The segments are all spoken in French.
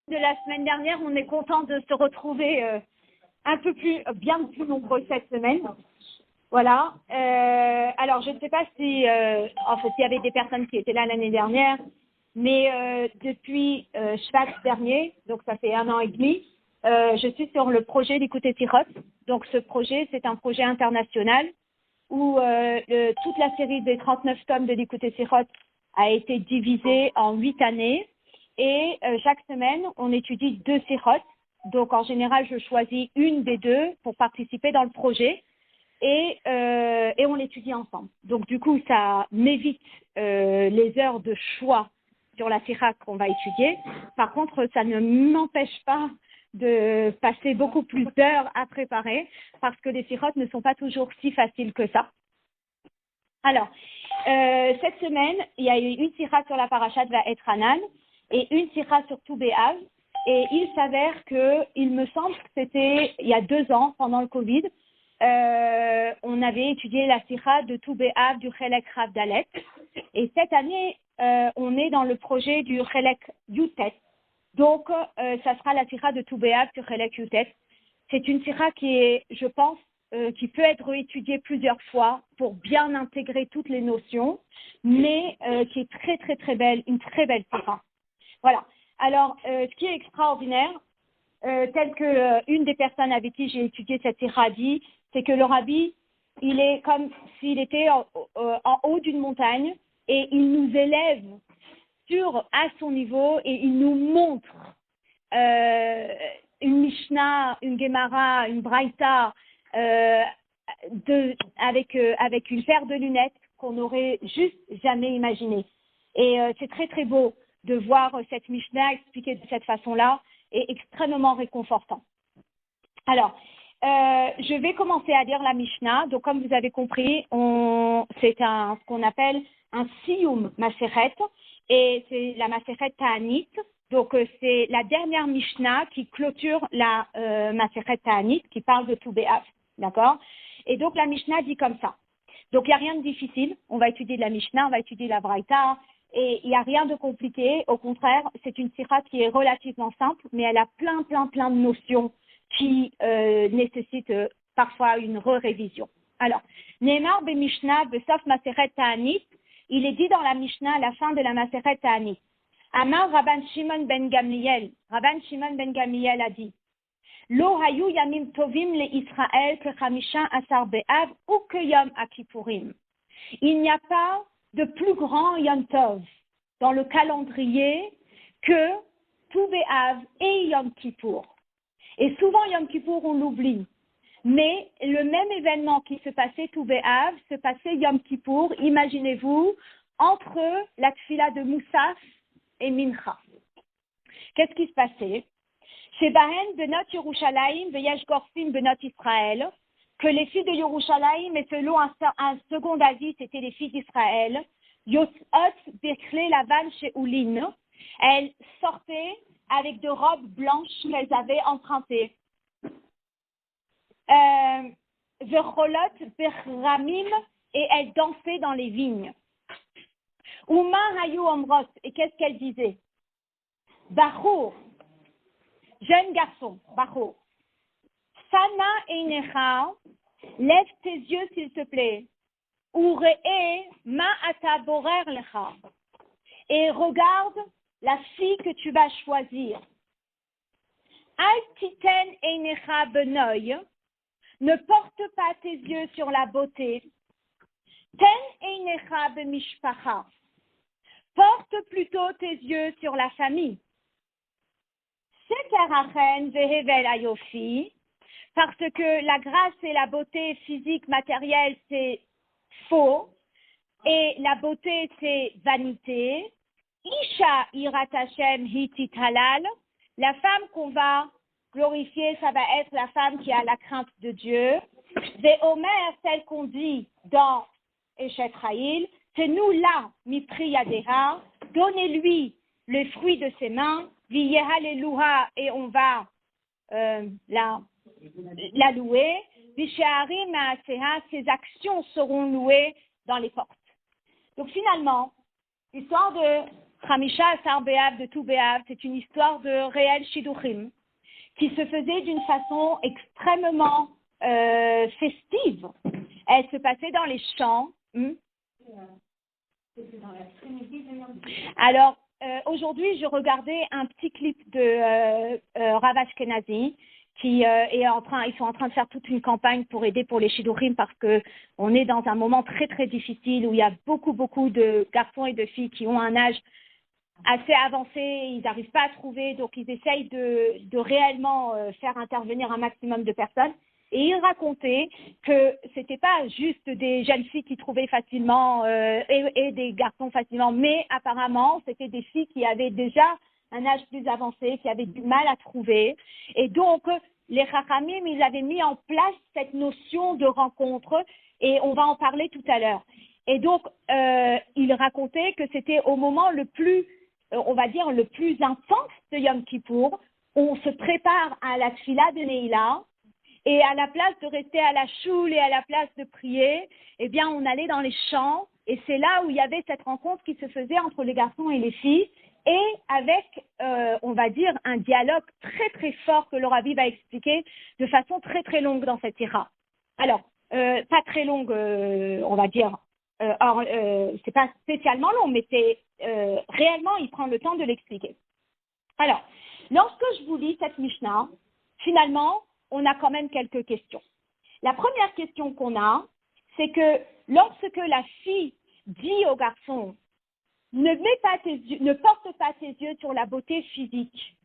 de la semaine dernière, on est content de se retrouver bien plus nombreux cette semaine. Voilà. Alors, je ne sais pas si, en fait, il y avait des personnes qui étaient là l'année dernière, mais depuis Shvat dernier, donc ça fait 1 an et demi, je suis sur le projet d'Écouter Sirot. Donc, ce projet, c'est un projet international où toute la série des 39 tomes de l'Écouter Sirot a été divisée en 8 années. Et chaque semaine, on étudie 2 sirotes. Donc, en général, je choisis une des 2 pour participer dans le projet. Et on l'étudie ensemble. Donc, du coup, ça m'évite les heures de choix sur la sirah qu'on va étudier. Par contre, ça ne m'empêche pas de passer beaucoup plus d'heures à préparer parce que les sirotes ne sont pas toujours si faciles que ça. Alors, cette semaine, il y a eu une sirah sur la parashat Va'et Hanan et une sirah sur Tou B'Av. Et il s'avère que, il me semble que c'était il y a 2 ans, pendant le Covid, on avait étudié la sirah de Tou B'Av du Chelek Rav Dalet. Et cette année, on est dans le projet du Chelek Yutet. Donc, ça sera la sirah de Tou B'Av du Chelek Yutet. C'est une sirah qui est, je pense, qui peut être étudiée plusieurs fois pour bien intégrer toutes les notions, mais qui est très, très, très belle, une très belle sirah. Voilà. Alors, ce qui est extraordinaire, tel que une des personnes avec qui j'ai étudié cette sirah dit, c'est que le rabbi, il est comme s'il était en haut d'une montagne et il nous élève à son niveau et il nous montre une Mishnah, une Gemara, une Braïta avec une paire de lunettes qu'on n'aurait juste jamais imaginé. Et c'est très très beau de voir cette Mishnah expliquée de cette façon-là et extrêmement réconfortant. Alors, je vais commencer à lire la Mishnah. Donc, comme vous avez compris, c'est ce qu'on appelle un Siyum Maseret et c'est la Maseret Ta'anit. Donc, c'est la dernière Mishnah qui clôture la Maseret Ta'anit, qui parle de Tou B'Av. D'accord? Et donc, la Mishnah dit comme ça. Donc, il n'y a rien de difficile. On va étudier de la Mishnah, on va étudier la Braïta. Et il n'y a rien de compliqué. Au contraire, c'est une sirah qui est relativement simple, mais elle a plein de notions qui nécessitent parfois une révision. Alors, Ne'emar be Mishnah besof Maseret Ta'anit, il est dit dans la Mishnah à la fin de la Maseret Ta'anit. Amar Rabban Shimon ben Gamliel a dit, Lo hayu yamim tovim le Israël que Chamisha Asar Be'av ou que Yom Akipurim. Il n'y a pas de plus grand Yom Tov dans le calendrier que Tou B'Av et Yom Kippour. Et souvent Yom Kippour on l'oublie, mais le même événement qui se passait Tou B'Av se passait Yom Kippour, imaginez-vous, entre la tfila de Moussaf et Mincha. Qu'est-ce qui se passait? Chez Bahen Benot Yerushalayim Veyesh Gorsim Benot Israël, que les filles de Yerushalayim, et selon un second avis, c'était les filles d'Israël, Yotzot Bekle Lavan chez Oulin, elles sortaient avec de robes blanches qu'elles avaient empruntées. Vercholot Berramim, et elles dansaient dans les vignes. Uma Hayu Omrot, et qu'est-ce qu'elles disaient? Bachour, jeune garçon, Bachour. Sana Einecha, lève tes yeux s'il te plaît. Ure'e ma ata borer lecha. Et regarde la fille que tu vas choisir. Al titen einecha benoy, ne porte pas tes yeux sur la beauté. Ten einecha bemishpacha, porte plutôt tes yeux sur la famille. Sekarachen vehevel ayofi, parce que la grâce et la beauté physique, matérielle, c'est faux, et la beauté, c'est vanité. Isha irat Hashem hitit halal, la femme qu'on va glorifier, ça va être la femme qui a la crainte de Dieu. Ve Omer, celle qu'on dit dans Eshet Chayil, c'est nous là, mipri yadeha, donnez-lui le fruit de ses mains, viyeha leluha, et on va la louer. Visharim ma'aseha, ses actions seront louées dans les portes. Donc finalement, l'histoire de Chamisha Asar Be'av de tout Be'av, c'est une histoire de réel Shidduchim qui se faisait d'une façon extrêmement festive. Elle se passait dans les champs. Alors, aujourd'hui, je regardais un petit clip de Rav Ashkenazi qui ils sont en train de faire toute une campagne pour aider pour les Shidduchim parce que on est dans un moment très très difficile où il y a beaucoup de garçons et de filles qui ont un âge assez avancé, ils n'arrivent pas à trouver, donc ils essayent de réellement faire intervenir un maximum de personnes. Et il racontait que c'était pas juste des jeunes filles qui trouvaient facilement et des garçons facilement, mais apparemment c'était des filles qui avaient déjà un âge plus avancé, qui avaient du mal à trouver. Et donc les Chachamim, ils avaient mis en place cette notion de rencontre et on va en parler tout à l'heure. Et donc il racontait que c'était au moment le plus, on va dire le plus intense de Yom Kippour, on se prépare à la tfila de Neila. Et à la place de rester à la choule et à la place de prier, eh bien, on allait dans les champs. Et c'est là où il y avait cette rencontre qui se faisait entre les garçons et les filles. Et avec, on va dire, un dialogue très, très fort que le Rabbi va expliquer de façon très, très longue dans cette ira. Alors, pas très longue, on va dire. C'est pas spécialement long, mais c'est réellement, il prend le temps de l'expliquer. Alors, lorsque je vous lis cette Mishnah, finalement, on a quand même quelques questions. La première question qu'on a, c'est que lorsque la fille dit au garçon « ne porte pas tes yeux sur la beauté physique »,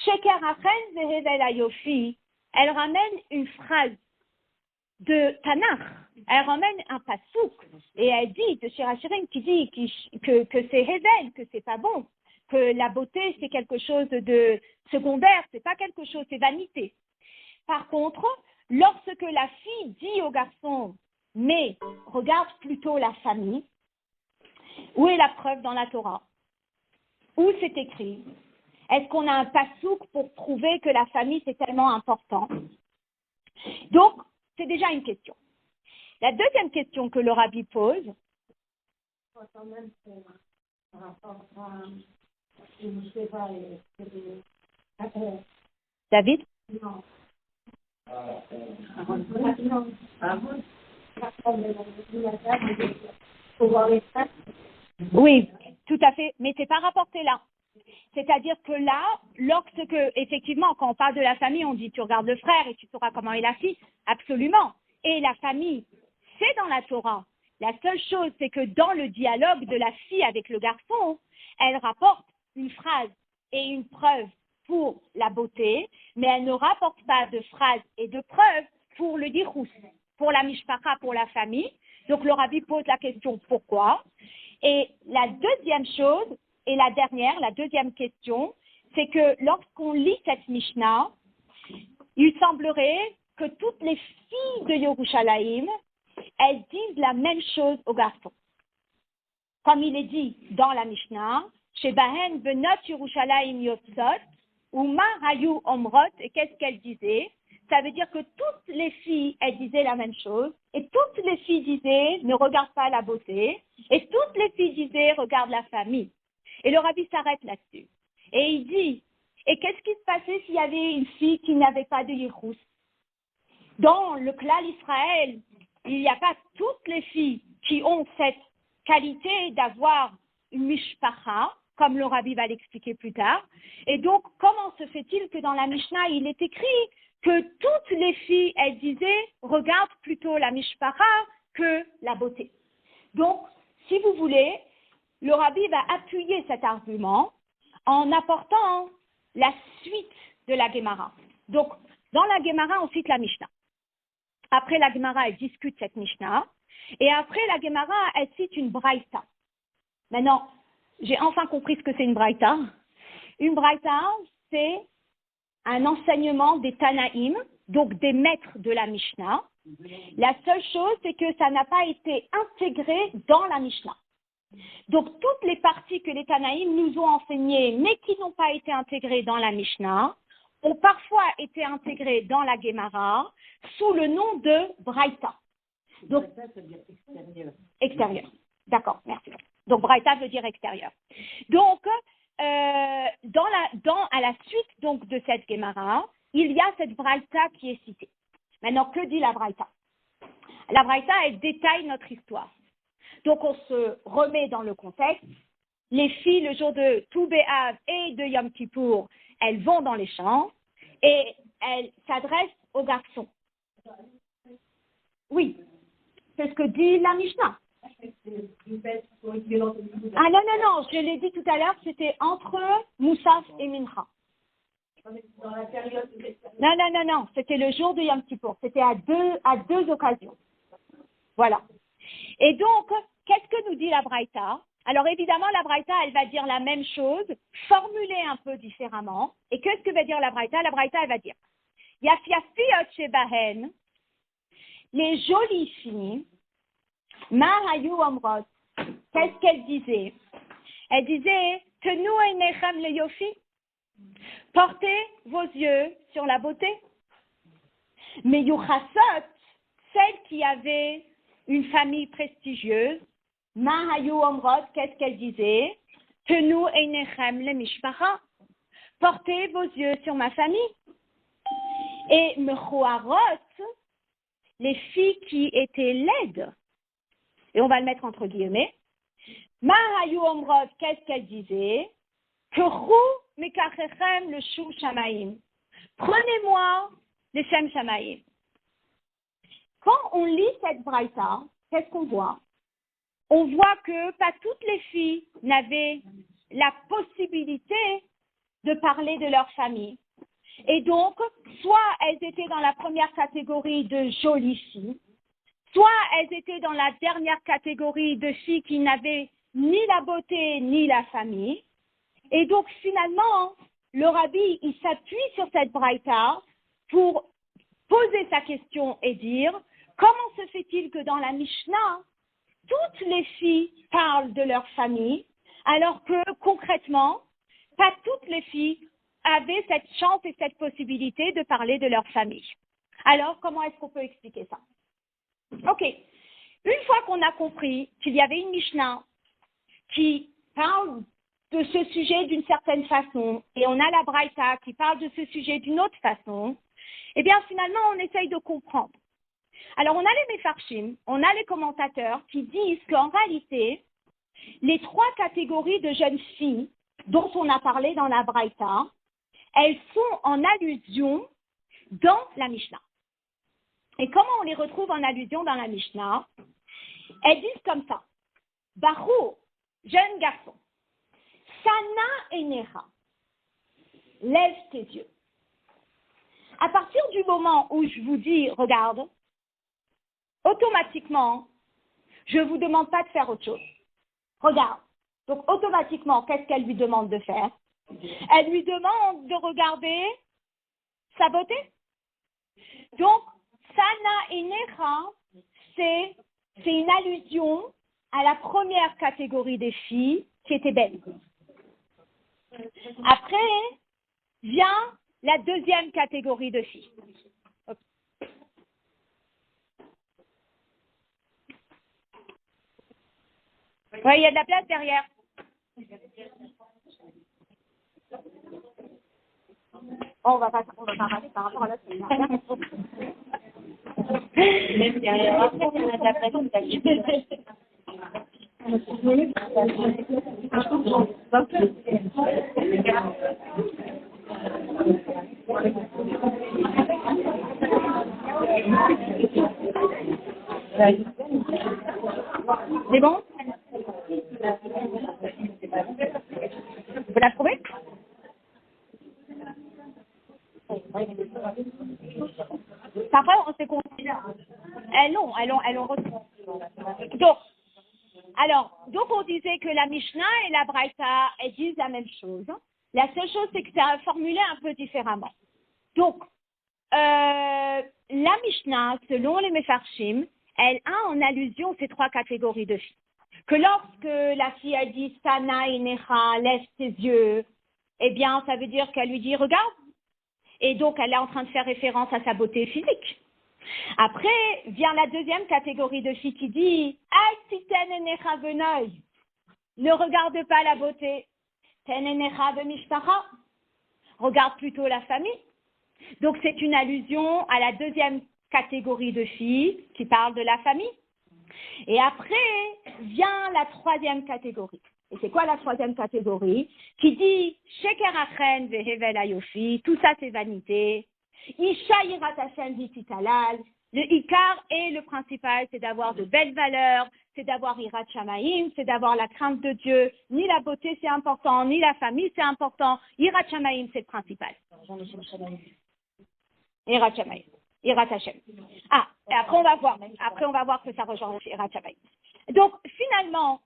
Sheker Achen Vehevel Ayofi, elle ramène une phrase de Tanakh, elle ramène un pasouk, et elle dit, de Shirachirim qui dit que c'est Hevel, que c'est pas bon, que la beauté c'est quelque chose de secondaire, c'est pas quelque chose, c'est vanité. Par contre, lorsque la fille dit au garçon « mais regarde plutôt la famille », où est la preuve dans la Torah? Où c'est écrit? Est-ce qu'on a un pasouk pour prouver que la famille c'est tellement important? Donc, c'est déjà une question. La deuxième question que le Rabbi pose, David? Non. Oui, tout à fait, mais c'est pas rapporté là. C'est-à-dire que là, lorsque, effectivement, quand on parle de la famille, on dit tu regardes le frère et tu sauras comment est la fille. Absolument. Et la famille, c'est dans la Torah. La seule chose, c'est que dans le dialogue de la fille avec le garçon, elle rapporte une phrase et une preuve pour la beauté, mais elle ne rapporte pas de phrase et de preuve pour le dirous, pour la mishpacha, pour la famille. Donc le Rabbi pose la question pourquoi. Et la deuxième chose, et la dernière, la deuxième question, c'est que lorsqu'on lit cette Mishnah, il semblerait que toutes les filles de Yerushalayim, elles disent la même chose aux garçons. Comme il est dit dans la Mishnah, Shebahen benot Yerushalayim yotzot, Uma hayu omrot, et qu'est-ce qu'elles disaient? Ça veut dire que toutes les filles, elles disaient la même chose, et toutes les filles disaient, ne regarde pas la beauté, et toutes les filles disaient, regarde la famille. Et le Rabbi s'arrête là-dessus. Et il dit, et qu'est-ce qui se passait s'il y avait une fille qui n'avait pas de Yirous? Dans le clan Israël, il n'y a pas toutes les filles qui ont cette qualité d'avoir une mishpacha, comme le Rabbi va l'expliquer plus tard. Et donc, comment se fait-il que dans la Mishnah, il est écrit que toutes les filles, elles disaient, regarde plutôt la mishpacha que la beauté. Donc, si vous voulez, le Rabbi va appuyer cet argument en apportant la suite de la Gemara. Donc, dans la Gemara, on cite la Mishnah. Après la Gemara, elle discute cette Mishnah. Et après la Gemara, elle cite une Braïta. Maintenant, j'ai enfin compris ce que c'est une Braïta. Une Braïta, c'est un enseignement des Tanaïm, donc des maîtres de la Mishnah. La seule chose, c'est que ça n'a pas été intégré dans la Mishnah. Donc, toutes les parties que les Tanaïm nous ont enseignées, mais qui n'ont pas été intégrées dans la Mishnah, ont parfois été intégrées dans la Gemara sous le nom de Braïta. Donc, Braïta, ça veut dire extérieur. Extérieur. D'accord, merci. Donc, Braïta veut dire extérieur. Donc, à la suite donc, de cette Gemara, il y a cette Braïta qui est citée. Maintenant, que dit la Braïta? La Braïta, elle détaille notre histoire. Donc, on se remet dans le contexte. Les filles, le jour de Tou B'Av et de Yom Kippour, elles vont dans les champs et elles s'adressent aux garçons. Oui, c'est ce que dit la Mishnah. Ah non, je l'ai dit tout à l'heure, c'était entre Moussaf et Mincha. Non, c'était le jour de Yom Kippour. C'était à deux occasions. Voilà. Et donc, qu'est-ce que nous dit la Braïta? Alors évidemment, la Braïta, elle va dire la même chose, formulée un peu différemment. Et qu'est-ce que va dire la Braïta? La Braïta, elle va dire Yafiafiot shebahen, les jolies filles, ma hayu amrot. Qu'est-ce qu'elle disait? Elle disait Tenu einechem le yofi, portez vos yeux sur la beauté. Mais yuchasot, celle qui avait une famille prestigieuse, ma hayu amrot, qu'est-ce qu'elle disait? Tenu einechem le mishpacha, portez vos yeux sur ma famille. Et mechoarot, les filles qui étaient laides, et on va le mettre entre guillemets, ma hayu amrot, qu'est-ce qu'elle disait? Keru mekachechem le shem shamaim, prenez-moi le shem shamaim. Quand on lit cette braïta, qu'est-ce qu'on voit? On voit que pas toutes les filles n'avaient la possibilité de parler de leur famille. Et donc, soit elles étaient dans la première catégorie de jolies filles, soit elles étaient dans la dernière catégorie de filles qui n'avaient ni la beauté ni la famille. Et donc, finalement, le rabbi, il s'appuie sur cette braïta pour poser sa question et dire comment se fait-il que dans la Mishnah, toutes les filles parlent de leur famille, alors que concrètement, pas toutes les filles avaient cette chance et cette possibilité de parler de leur famille. Alors, comment est-ce qu'on peut expliquer ça? Ok. Une fois qu'on a compris qu'il y avait une Mishnah qui parle de ce sujet d'une certaine façon, et on a la Braïta qui parle de ce sujet d'une autre façon, eh bien, finalement, on essaye de comprendre. Alors, on a les Mefarshim, on a les commentateurs qui disent qu'en réalité, les trois catégories de jeunes filles dont on a parlé dans la Braïta, elles sont en allusion dans la Mishnah. Et comment on les retrouve en allusion dans la Mishnah? Elles disent comme ça. Barou, jeune garçon, Sana Enecha, lève tes yeux. À partir du moment où je vous dis, regarde, automatiquement, je ne vous demande pas de faire autre chose. Regarde. Donc, automatiquement, qu'est-ce qu'elle lui demande de faire? Elle lui demande de regarder sa beauté. Donc, Sana Enecha, c'est une allusion à la première catégorie des filles qui étaient belles. Après, vient la deuxième catégorie de filles. Oui, il y a de la place derrière. On va pas parler par rapport à la semaine dernière. Même derrière, après, on a de la place. C'est bon? Vous la trouvez? Après, on s'est continué. Elles ont retrouvé. Donc, on disait que la Mishnah et la Braïta, elles disent la même chose. La seule chose, c'est que c'est formulé un peu différemment. Donc, la Mishnah, selon les Mefarshim, elle a en allusion ces trois catégories de filles. Que lorsque la fille a dit Sana Enecha, lève tes yeux, eh bien, ça veut dire qu'elle lui dit regarde. Et donc, elle est en train de faire référence à sa beauté physique. Après, vient la deuxième catégorie de filles qui dit Aïtiten Enecha Venoy. Ne regarde pas la beauté. Tenenecha b'mishpacha. Regarde plutôt la famille. Donc, c'est une allusion à la deuxième catégorie de filles qui parle de la famille. Et après vient la troisième catégorie. Et c'est quoi la troisième catégorie? Qui dit Sheker achen vehevel ayofi, tout ça c'est vanité. Isha yirat Hashem vititalal. Le ikar et le principal, c'est d'avoir de belles valeurs, c'est d'avoir irat shamaim, c'est d'avoir la crainte de Dieu. Ni la beauté c'est important, ni la famille c'est important. Irat shamaim c'est le principal. Irat shamaim. Irat Hashem. Ah, et après on va voir. Après on va voir que ça rejoint Irat Shamaim. Donc finalement,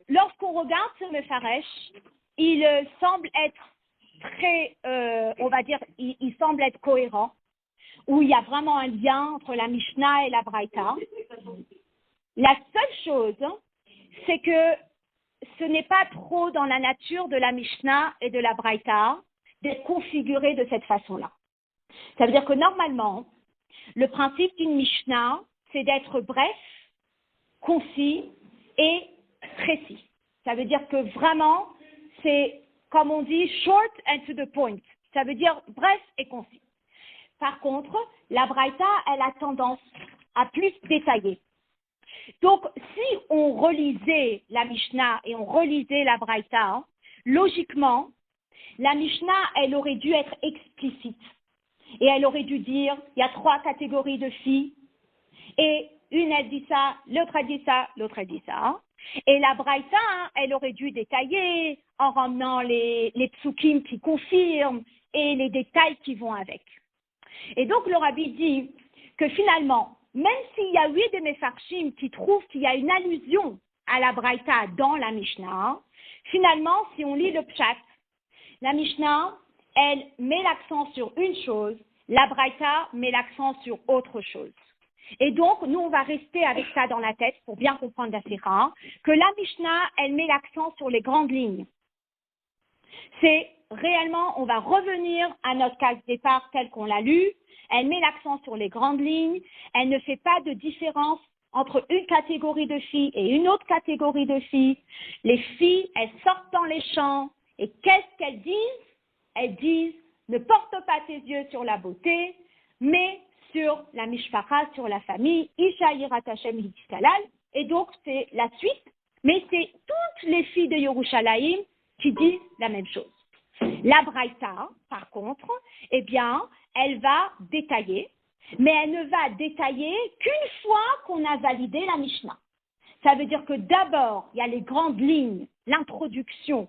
lorsqu'on regarde ce Mefaresh, il semble être très, on va dire, il semble être cohérent, où il y a vraiment un lien entre la Mishnah et la Braïta. La seule chose, c'est que ce n'est pas trop dans la nature de la Mishnah et de la Braïta d'être configuré de cette façon-là. Ça veut dire que normalement, le principe d'une Mishnah, c'est d'être bref, concis et précis. Ça veut dire que vraiment, c'est, comme on dit, short and to the point. Ça veut dire bref et concis. Par contre, la Braïta, elle a tendance à plus détailler. Donc, si on relisait la Mishnah et on relisait la Braïta, logiquement, la Mishnah, elle aurait dû être explicite. Et elle aurait dû dire, il y a 3 catégories de filles, et une elle dit ça, l'autre elle dit ça, l'autre elle dit ça. Et la Braïta, elle aurait dû détailler en ramenant les psukim qui confirment et les détails qui vont avec. Et donc le Rabbi dit que finalement, même s'il y a 8 des Mefarshim qui trouvent qu'il y a une allusion à la Braïta dans la Mishnah, finalement, si on lit le Pshat, la Mishnah, elle met l'accent sur une chose, la Braïta met l'accent sur autre chose. Et donc, nous, on va rester avec ça dans la tête pour bien comprendre la Sira, que la Mishnah, elle met l'accent sur les grandes lignes. C'est réellement, on va revenir à notre case départ telle qu'on l'a lu, elle met l'accent sur les grandes lignes, elle ne fait pas de différence entre une catégorie de filles et une autre catégorie de filles. Les filles, elles sortent dans les champs, et qu'est-ce qu'elles disent? Elles disent, ne porte pas tes yeux sur la beauté, mais sur la mishpacha, sur la famille, Isha yirat Hashem v'titalal. Et donc, c'est la suite, mais c'est toutes les filles de Yerushalayim qui disent la même chose. La Braïta, par contre, eh bien, elle va détailler, mais elle ne va détailler qu'une fois qu'on a validé la Mishnah. Ça veut dire que d'abord, il y a les grandes lignes, l'introduction,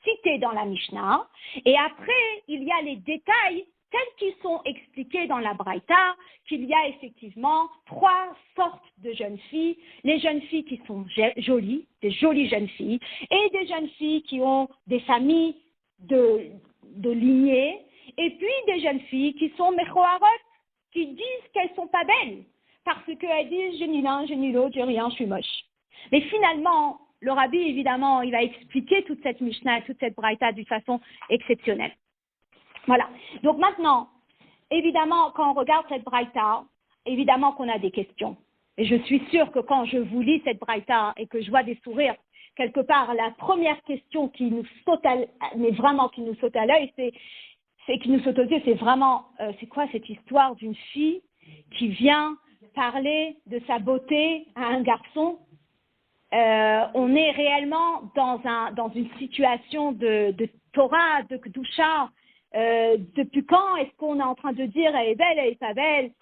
cité dans la Mishnah, et après, il y a les détails tels qu'ils sont expliqués dans la Braïta, qu'il y a effectivement 3 sortes de jeunes filles, les jeunes filles qui sont jolies, des jolies jeunes filles, et des jeunes filles qui ont des familles de lignée, et puis des jeunes filles qui sont mechoarot, qui disent qu'elles ne sont pas belles, parce qu'elles disent « je n'ai l'un, je n'ai l'autre, j'ai rien, je suis moche ». Mais finalement, le Rabbi, évidemment, il va expliquer toute cette Mishnah, toute cette Braïta d'une façon exceptionnelle. Voilà. Donc maintenant, évidemment, quand on regarde cette Braïta, évidemment qu'on a des questions. Et je suis sûre que quand je vous lis cette Braïta et que je vois des sourires, quelque part, la première question qui nous saute à l'œil, c'est vraiment, c'est quoi cette histoire d'une fille qui vient parler de sa beauté à un garçon? On est réellement dans une situation de Torah, de Kedusha. Depuis quand est-ce qu'on est en train de dire elle est belle, elle est pas belle?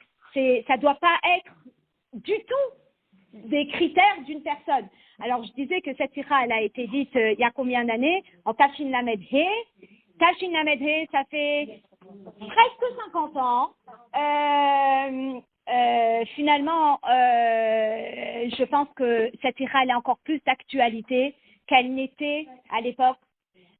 Ça doit pas être du tout des critères d'une personne. Alors je disais que cette sira, elle a été dite il y a combien d'années? En Tashin Lamed He. Tashin Lamed He, ça fait presque 50 ans. Finalement, je pense que cette sira, elle est encore plus d'actualité qu'elle n'était à l'époque.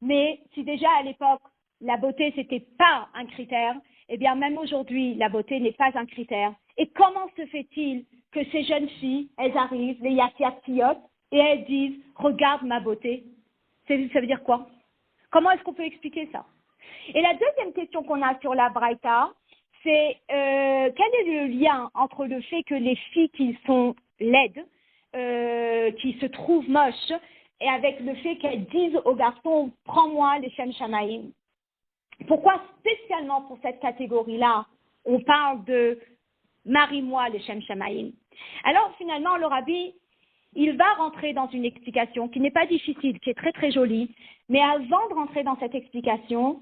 Mais si déjà à l'époque, la beauté, c'était pas un critère, eh bien, même aujourd'hui, la beauté n'est pas un critère. Et comment se fait-il que ces jeunes filles, elles arrivent, les yatiatiyot, et elles disent, regarde ma beauté? Ça veut dire quoi? Comment est-ce qu'on peut expliquer ça? Et la deuxième question qu'on a sur la Braïta, c'est quel est le lien entre le fait que les filles qui sont laides, qui se trouvent moches, et avec le fait qu'elles disent aux garçons « Prends-moi les Shem Shamaïm ». Pourquoi spécialement pour cette catégorie-là, on parle de « Marie-moi les Shem Shamaïm ». Alors finalement, le rabbi, il va rentrer dans une explication qui n'est pas difficile, qui est très très jolie, mais avant de rentrer dans cette explication,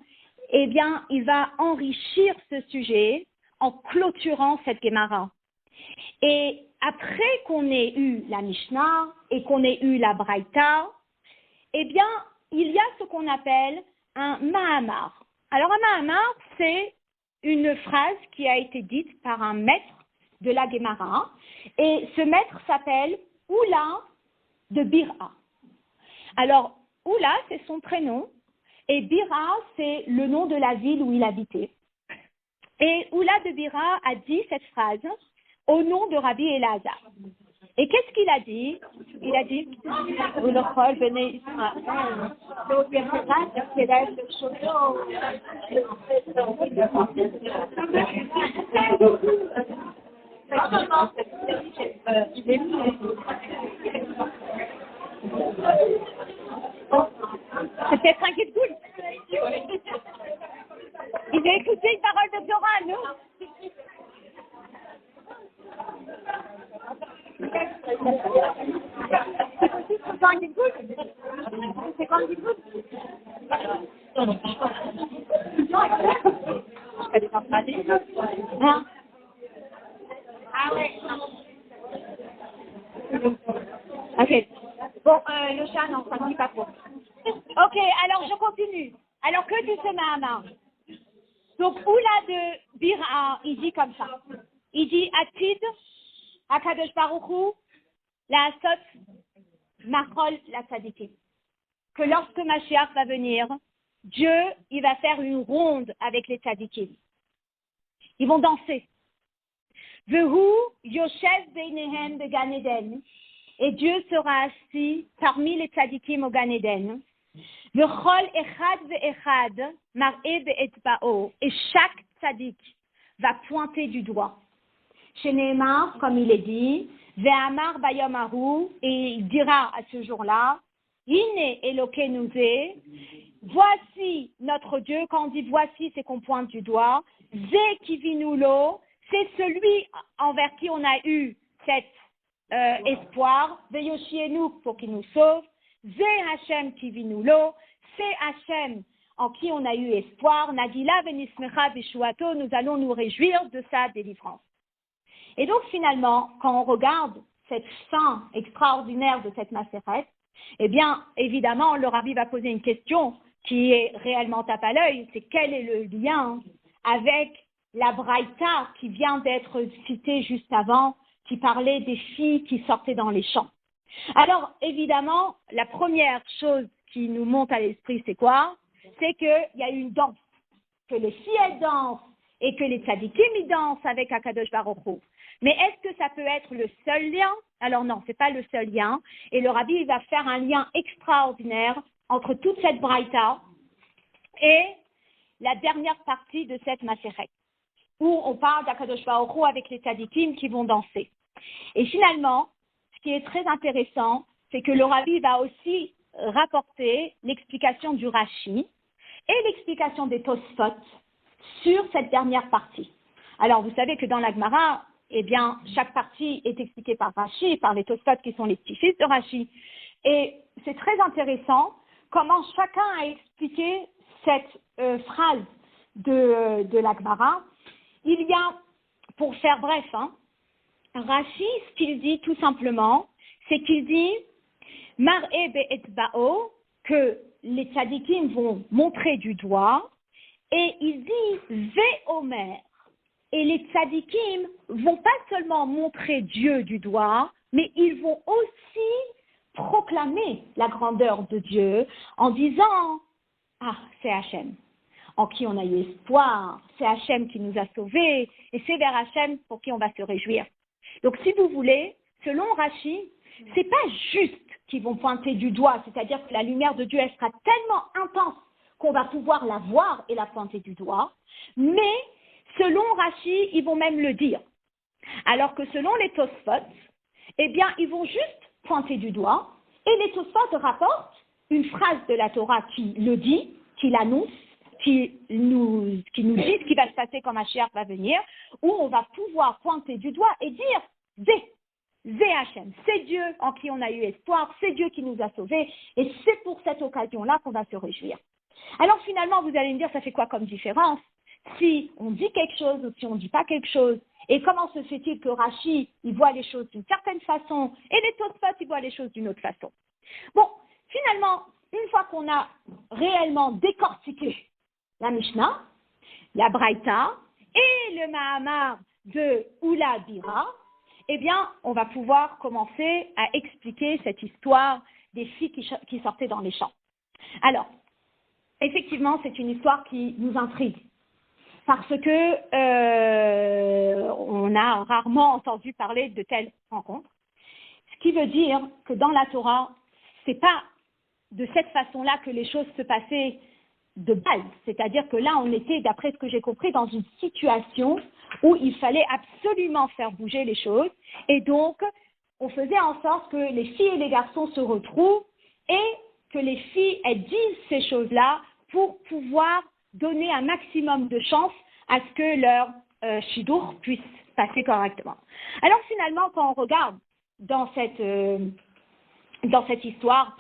eh bien, il va enrichir ce sujet en clôturant cette Gemara. Et après qu'on ait eu la Mishnah et qu'on ait eu la Braïta, eh bien, il y a ce qu'on appelle un Mahamar. Alors, un Mahamar, c'est une phrase qui a été dite par un maître de la Gemara. Et ce maître s'appelle Oula de Bira. Alors, Oula, c'est son prénom. Et Bira, c'est le nom de la ville où il habitait. Et Oula de Bira a dit cette phrase au nom de Rabbi Elazar. Et qu'est-ce qu'il a dit? Il a dit c'est peut-être un Gilgoul. Il a écouté une parole de Torah, non? C'est un Gilgoul? C'est comme Gilgoul? Hein? Ah ouais. Ok. Bon, le chat, non, ça ne dit pas trop. Ok, alors je continue. Alors que dit ce Mahamar? Donc, Oula de Bira, il dit comme ça. Il dit Atid, Akadosh Baruch Hu, la Asot, Machol, la Tzadikim. Que lorsque Mashiach va venir, Dieu, il va faire une ronde avec les Tzadikim. Ils vont danser. Vehu, Yoshev Beinehem de Gan Eden. Et Dieu sera assis parmi les Tzadikim au Gan Eden. Vechol Echad Ve'echad, Mar'e Be'etba'o. Et chaque Tzadik va pointer du doigt. Chez Nehemar, comme il est dit, Ve'amar Bayom Haru, et il dira à ce jour-là, Ine Elokeinu Ze, voici notre Dieu. Quand on dit voici, c'est qu'on pointe du doigt. Ze Kivinulo, c'est celui envers qui on a eu cet espoir. Ve'yoshienu, pour qu'il nous sauve. Ze Hashem Kivinulo, c'est Hashem en qui on a eu espoir. Nagila Venismecha Veshuato, nous allons nous réjouir de sa délivrance. Et donc finalement, quand on regarde cette fin extraordinaire de cette Maseret, eh bien, évidemment, le rabbi va poser une question qui est réellement tape à l'œil, c'est quel est le lien avec la Braïta qui vient d'être citée juste avant, qui parlait des filles qui sortaient dans les champs. Alors, évidemment, la première chose qui nous monte à l'esprit, c'est quoi? C'est qu'il y a une danse, que les filles elles dansent et que les tzadikim ils dansent avec Akadosh Baruch Hu. Mais est-ce que ça peut être le seul lien? Alors non, c'est pas le seul lien. Et le rabbi il va faire un lien extraordinaire entre toute cette braïta et la dernière partie de cette maseret, où on parle d'Akadosh Baruch Hu avec les tzadikim qui vont danser. Et finalement, ce qui est très intéressant, c'est que le rabbi va aussi rapporter l'explication du Rashi et l'explication des Tosfot sur cette dernière partie. Alors, vous savez que dans la Gemara, eh bien, chaque partie est expliquée par Rashi, par les Tosfot qui sont les petits-fils de Rashi. Et c'est très intéressant comment chacun a expliqué cette phrase de la Gemara. Il y a, pour faire bref, Rashi, ce qu'il dit tout simplement, c'est qu'il dit Mar'e be'etba'o, que les tzadikim vont montrer du doigt, et il dit Ve'omer. Et les tzadikim vont pas seulement montrer Dieu du doigt, mais ils vont aussi proclamer la grandeur de Dieu en disant ah, c'est Hachem en qui on a eu espoir, c'est Hachem qui nous a sauvés, et c'est vers Hachem pour qui on va se réjouir. Donc si vous voulez, selon Rashi, c'est pas juste qu'ils vont pointer du doigt, c'est-à-dire que la lumière de Dieu elle sera tellement intense qu'on va pouvoir la voir et la pointer du doigt, mais selon Rashi, ils vont même le dire. Alors que selon les Tosfot, eh bien, ils vont juste pointer du doigt Et les Tosfot rapportent une phrase de la Torah qui le dit, qui l'annonce, qui nous dit ce qui va se passer quand Mashiach va venir, où on va pouvoir pointer du doigt et dire « Zé Hachem », c'est Dieu en qui on a eu espoir, c'est Dieu qui nous a sauvés, et c'est pour cette occasion-là qu'on va se réjouir. Alors finalement, vous allez me dire, ça fait quoi comme différence si on dit quelque chose ou si on ne dit pas quelque chose? Et comment se fait-il que Rashi, il voit les choses d'une certaine façon et les Tosfot, ils voient les choses d'une autre façon? Bon, finalement, une fois qu'on a réellement décortiqué la Mishnah, la Braïta et le Mahamar de Oula Bira, eh bien, on va pouvoir commencer à expliquer cette histoire des filles qui sortaient dans les champs. Alors, effectivement, c'est une histoire qui nous intrigue parce que on a rarement entendu parler de telles rencontres. Ce qui veut dire que dans la Torah, c'est pas de cette façon-là que les choses se passaient de base. C'est-à-dire que là, on était, d'après ce que j'ai compris, dans une situation où il fallait absolument faire bouger les choses. Et donc, on faisait en sorte que les filles et les garçons se retrouvent et que les filles, elles disent ces choses-là pour pouvoir donner un maximum de chance à ce que leur shidur puisse passer correctement. Alors finalement, quand on regarde dans cette histoire,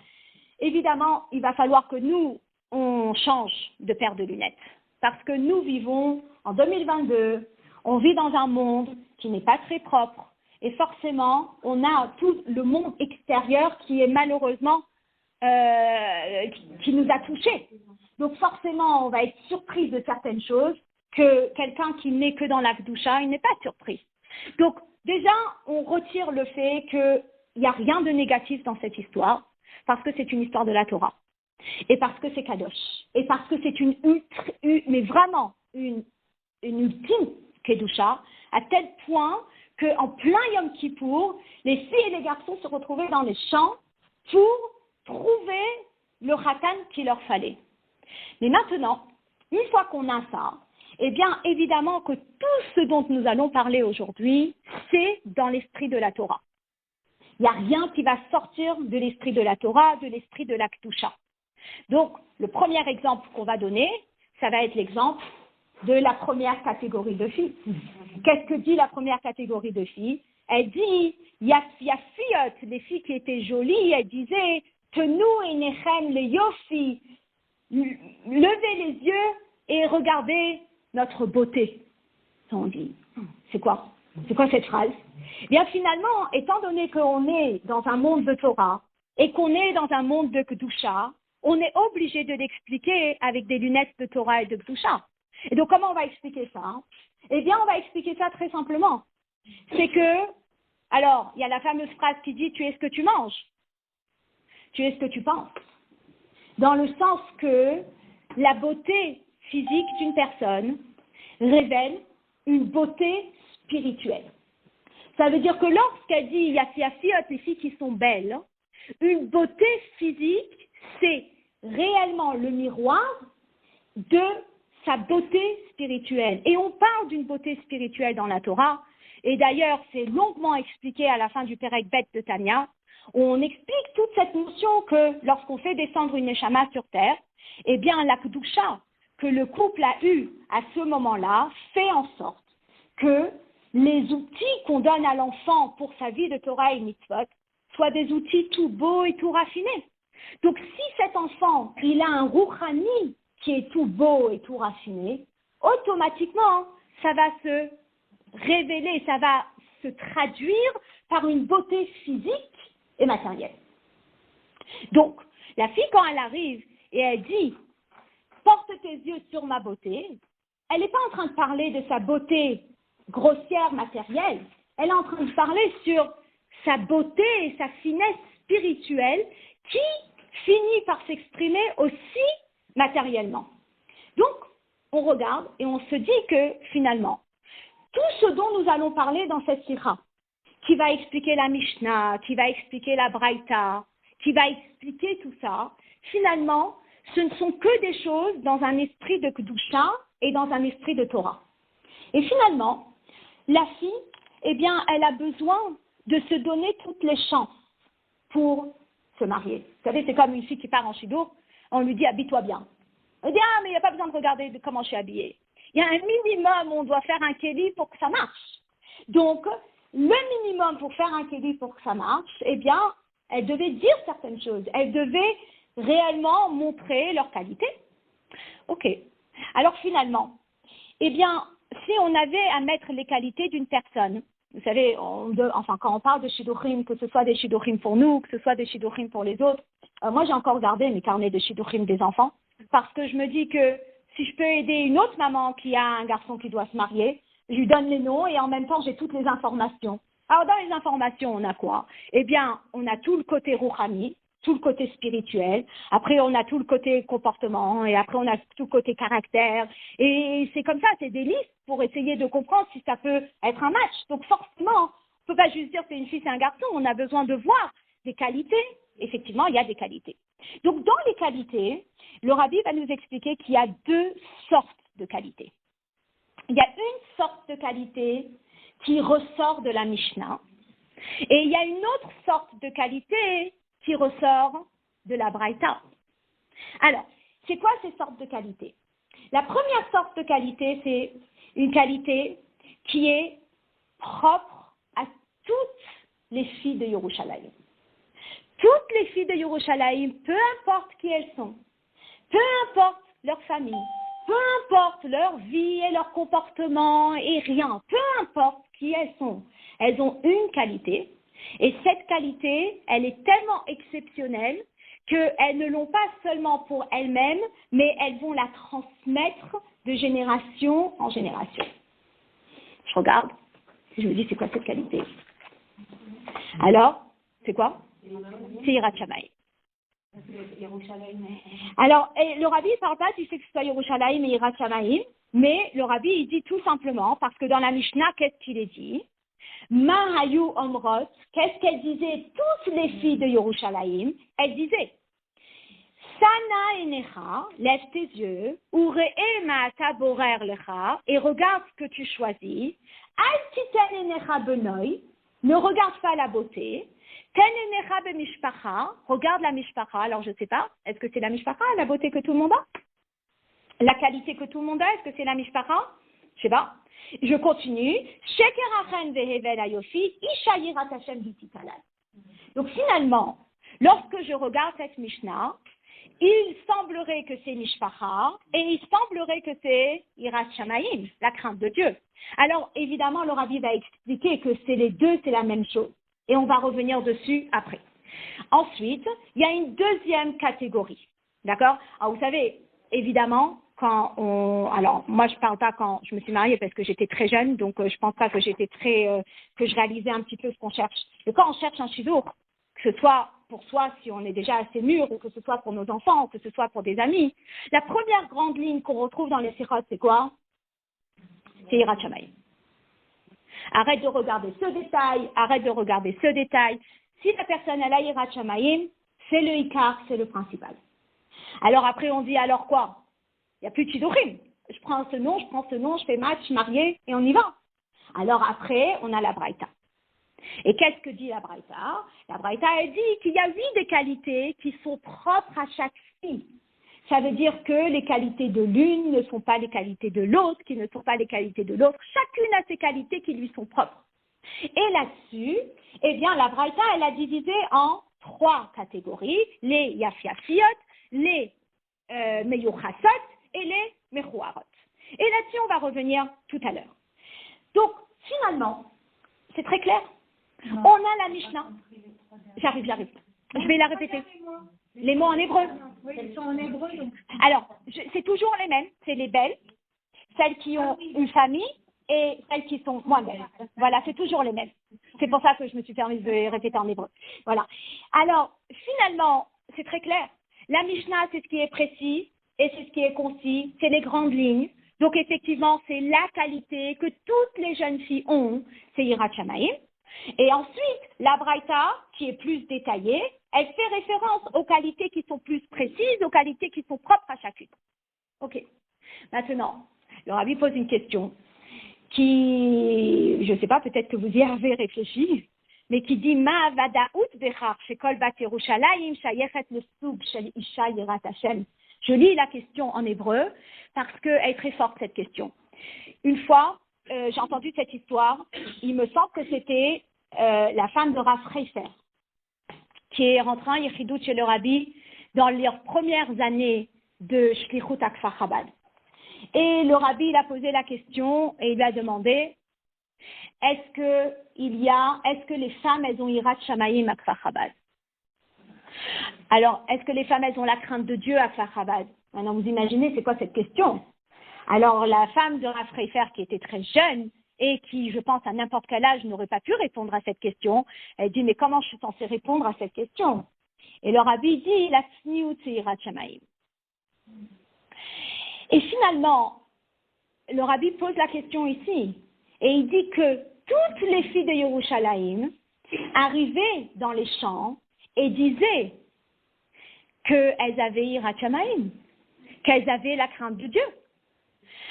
évidemment, il va falloir que nous, on change de paire de lunettes. Parce que nous vivons en 2022, on vit dans un monde qui n'est pas très propre. Et forcément, on a tout le monde extérieur qui est malheureusement, qui nous a touchés. Donc forcément, on va être surpris de certaines choses que quelqu'un qui n'est que dans la Kedusha, il n'est pas surpris. Donc déjà, on retire le fait qu'il n'y a rien de négatif dans cette histoire, parce que c'est une histoire de la Torah, et parce que c'est Kadosh, et parce que c'est mais vraiment une ultime Kedusha, à tel point qu'en plein Yom Kippour, les filles et les garçons se retrouvaient dans les champs pour trouver le Khatan qu'il leur fallait. Mais maintenant, une fois qu'on a ça, eh bien, évidemment que tout ce dont nous allons parler aujourd'hui, c'est dans l'esprit de la Torah. Il n'y a rien qui va sortir de l'esprit de la Torah, de l'esprit de la Kedusha. Donc, le premier exemple qu'on va donner, ça va être l'exemple de la première catégorie de filles. Qu'est-ce que dit la première catégorie de filles? Elle dit, Yafiot, les filles qui étaient jolies, elle disait, Tenu enechem le yofi, levez les yeux et regardez notre beauté. On dit, c'est quoi cette phrase? Bien finalement, étant donné qu'on est dans un monde de Torah et qu'on est dans un monde de Kedusha, on est obligé de l'expliquer avec des lunettes de Torah et de Kedusha. Et donc comment on va expliquer ça? Eh bien, on va expliquer ça très simplement. C'est que, alors, il y a la fameuse phrase qui dit « tu es ce que tu manges ». Tu es ce que tu penses. Dans le sens que la beauté physique d'une personne révèle une beauté spirituelle. Ça veut dire que lorsqu'elle dit Yafiot, les filles qui sont belles, une beauté physique, c'est réellement le miroir de sa beauté spirituelle. Et on parle d'une beauté spirituelle dans la Torah, et d'ailleurs c'est longuement expliqué à la fin du Perek Bet de Tanya, où on explique toute cette notion que lorsqu'on fait descendre une Neshama sur terre, eh bien la Kedusha que le couple a eu à ce moment-là fait en sorte que les outils qu'on donne à l'enfant pour sa vie de Torah et Mitzvot soient des outils tout beaux et tout raffinés. Donc si cet enfant, il a un Rouhani qui est tout beau et tout raffiné, automatiquement, ça va se révéler, ça va se traduire par une beauté physique et matérielle. Donc, la fille, quand elle arrive et elle dit « porte tes yeux sur ma beauté », elle n'est pas en train de parler de sa beauté grossière, matérielle, elle est en train de parler sur sa beauté et sa finesse spirituelle qui finit par s'exprimer aussi matériellement. Donc, on regarde et on se dit que finalement, tout ce dont nous allons parler dans cette sikha, qui va expliquer la Mishnah, qui va expliquer la Braïta, qui va expliquer tout ça, finalement, ce ne sont que des choses dans un esprit de Kedusha et dans un esprit de Torah. Et finalement, la fille, eh bien, elle a besoin de se donner toutes les chances pour se marier. Vous savez, c'est comme une fille qui part en shidour, on lui dit habille-toi bien. On dit ah mais il n'y a pas besoin de regarder comment je suis habillée. Il y a un minimum, on doit faire un kéli pour que ça marche. Donc, le minimum pour faire un kéli pour que ça marche, eh bien, elle devait dire certaines choses. Elle devait réellement montrer leur qualité. Ok. Alors finalement, eh bien, si on avait à mettre les qualités d'une personne, vous savez, quand on parle de shidduchim, que ce soit des shidduchim pour nous, que ce soit des shidduchim pour les autres, moi j'ai encore gardé mes carnets de shidduchim des enfants, parce que je me dis que si je peux aider une autre maman qui a un garçon qui doit se marier, je lui donne les noms et en même temps j'ai toutes les informations. Alors dans les informations, on a quoi? Eh bien, on a tout le côté rouhani, tout le côté spirituel, après on a tout le côté comportement, et après on a tout le côté caractère, et c'est comme ça, c'est des listes pour essayer de comprendre si ça peut être un match. Donc forcément, on ne peut pas juste dire c'est une fille, c'est un garçon, on a besoin de voir des qualités. Effectivement, il y a des qualités. Donc dans les qualités, le rabbi va nous expliquer qu'il y a deux sortes de qualités. Il y a une sorte de qualité qui ressort de la Mishnah, et il y a une autre sorte de qualité qui ressort de la Braïta. Alors, c'est quoi ces sortes de qualités? La première sorte de qualité, c'est une qualité qui est propre à toutes les filles de Yerushalayim. Toutes les filles de Yerushalayim, peu importe qui elles sont, peu importe leur famille, peu importe leur vie et leur comportement et rien, peu importe qui elles ont une qualité. Et cette qualité, elle est tellement exceptionnelle qu'elles ne l'ont pas seulement pour elles-mêmes, mais elles vont la transmettre de génération en génération. Je regarde, je me dis, c'est quoi cette qualité? Alors, c'est quoi? C'est Yirat Shamayim. Alors, le rabbi ne parle pas du fait que ce soit Yerushalayim et Yirat Shamayim, mais le rabbi, il dit tout simplement, parce que dans la Mishnah, qu'est-ce qu'il est dit? Mahayu Omrot, qu'est-ce qu'elles disaient toutes les filles de Yerushalayim? Elles disaient Sana enecha, lève tes yeux, Ure'e ma'ata borer lecha, et regarde ce que tu choisis. Al titen enecha benoy, ne regarde pas la beauté. Ten enecha bemishpacha, regarde la mishpacha. Alors je ne sais pas, est-ce que c'est la mishpacha, la beauté que tout le monde a? La qualité que tout le monde a, est-ce que c'est la mishpacha? Je ne sais pas. Je continue. Donc finalement, lorsque je regarde cette Mishnah, il semblerait que c'est Mishpacha et il semblerait que c'est Yirat Shamayim, la crainte de Dieu. Alors évidemment, le rabbi va expliquer que c'est les deux, c'est la même chose. Et on va revenir dessus après. Ensuite, il y a une deuxième catégorie. D'accord? Alors vous savez, évidemment, alors moi je parle pas quand je me suis mariée parce que j'étais très jeune, donc je pense pas que j'étais que je réalisais un petit peu ce qu'on cherche. Et quand on cherche un shidduch, que ce soit pour soi si on est déjà assez mûr, ou que ce soit pour nos enfants, ou que ce soit pour des amis, la première grande ligne qu'on retrouve dans les sirot, c'est quoi? C'est Yirat Shamayim. Arrête de regarder ce détail, arrête de regarder ce détail. Si la personne elle a Yirat Shamayim, c'est le ikar, c'est le principal. Alors après on dit alors quoi? Il n'y a plus de shidduchim. Je prends ce nom, je fais match, marié, et on y va. Alors après, on a la Braïta. Et qu'est-ce que dit la Braïta? La Braïta, elle dit qu'il y a 8 des qualités qui sont propres à chaque fille. Ça veut dire que les qualités de l'une ne sont pas les qualités de l'autre, qui ne sont pas les qualités de l'autre. Chacune a ses qualités qui lui sont propres. Et là-dessus, eh bien, la Braïta, elle a divisé en 3 catégories, les Yafiafiot, les Meyuchasot et les Mechouarot. Et là-dessus, on va revenir tout à l'heure. Donc, finalement, c'est très clair. Non. On a la Mishnah. J'arrive. Je vais la répéter. Les mots en hébreu. Oui, ils sont en hébreu. Donc. Alors, c'est toujours les mêmes. C'est les belles, celles qui ont une famille et celles qui sont moins belles. Voilà, c'est toujours les mêmes. C'est pour ça que je me suis permise de les répéter en hébreu. Voilà. Alors, finalement, c'est très clair. La Mishnah, c'est ce qui est précis et c'est ce qui est concis. C'est les grandes lignes. Donc, effectivement, c'est la qualité que toutes les jeunes filles ont. C'est Yirat Shamayim. Et ensuite, la Braïta, qui est plus détaillée, elle fait référence aux qualités qui sont plus précises, aux qualités qui sont propres à chacune. Ok. Maintenant, le rabbi pose une question qui, je ne sais pas, peut-être que vous y avez réfléchi, mais qui dit Ma vadaout bechar shekol bat Yerushalayim shayechet le soub shel isha yirat Hashem. Je lis la question en hébreu parce qu'elle est très forte cette question. Une fois, j'ai entendu cette histoire. Il me semble que c'était la femme de Rav Reifer qui est rentrée en Yechidout chez le Rabbi dans leurs premières années de Shlichut Akfar Chabad. Et le Rabbi il a posé la question et il lui a demandé est-ce que les femmes elles ont Yirat Shamayim à Kfar Chabad? Alors, est-ce que les femmes elles ont la crainte de Dieu à Kfar Chabad? Maintenant, vous imaginez c'est quoi cette question? Alors, la femme de Rav Reifer qui était très jeune et qui, je pense, à n'importe quel âge n'aurait pas pu répondre à cette question, elle dit mais comment je suis censée répondre à cette question? Et le Rabbi dit la tsniout c'est Yirat Shamayim. Et finalement, le Rabbi pose la question ici et il dit que toutes les filles de Yerushalayim arrivaient dans les champs et disaient qu'elles avaient Yirat Shamayim, qu'elles avaient la crainte de Dieu.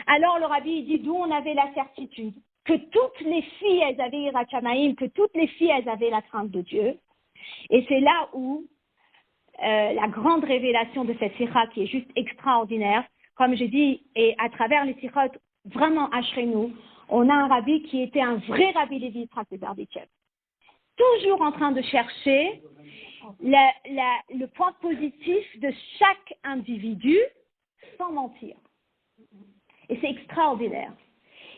Alors le Rabbi il dit d'où on avait la certitude que toutes les filles elles avaient Yirat Shamayim, que toutes les filles elles avaient la crainte de Dieu. Et c'est là où la grande révélation de cette sikha qui est juste extraordinaire, comme j'ai dit, et à travers les sikhot vraiment Ashreinu, on a un rabbi qui était un vrai rabbi Lévi Yitzhak de Berditchev. Toujours en train de chercher le point positif de chaque individu sans mentir. Et c'est extraordinaire.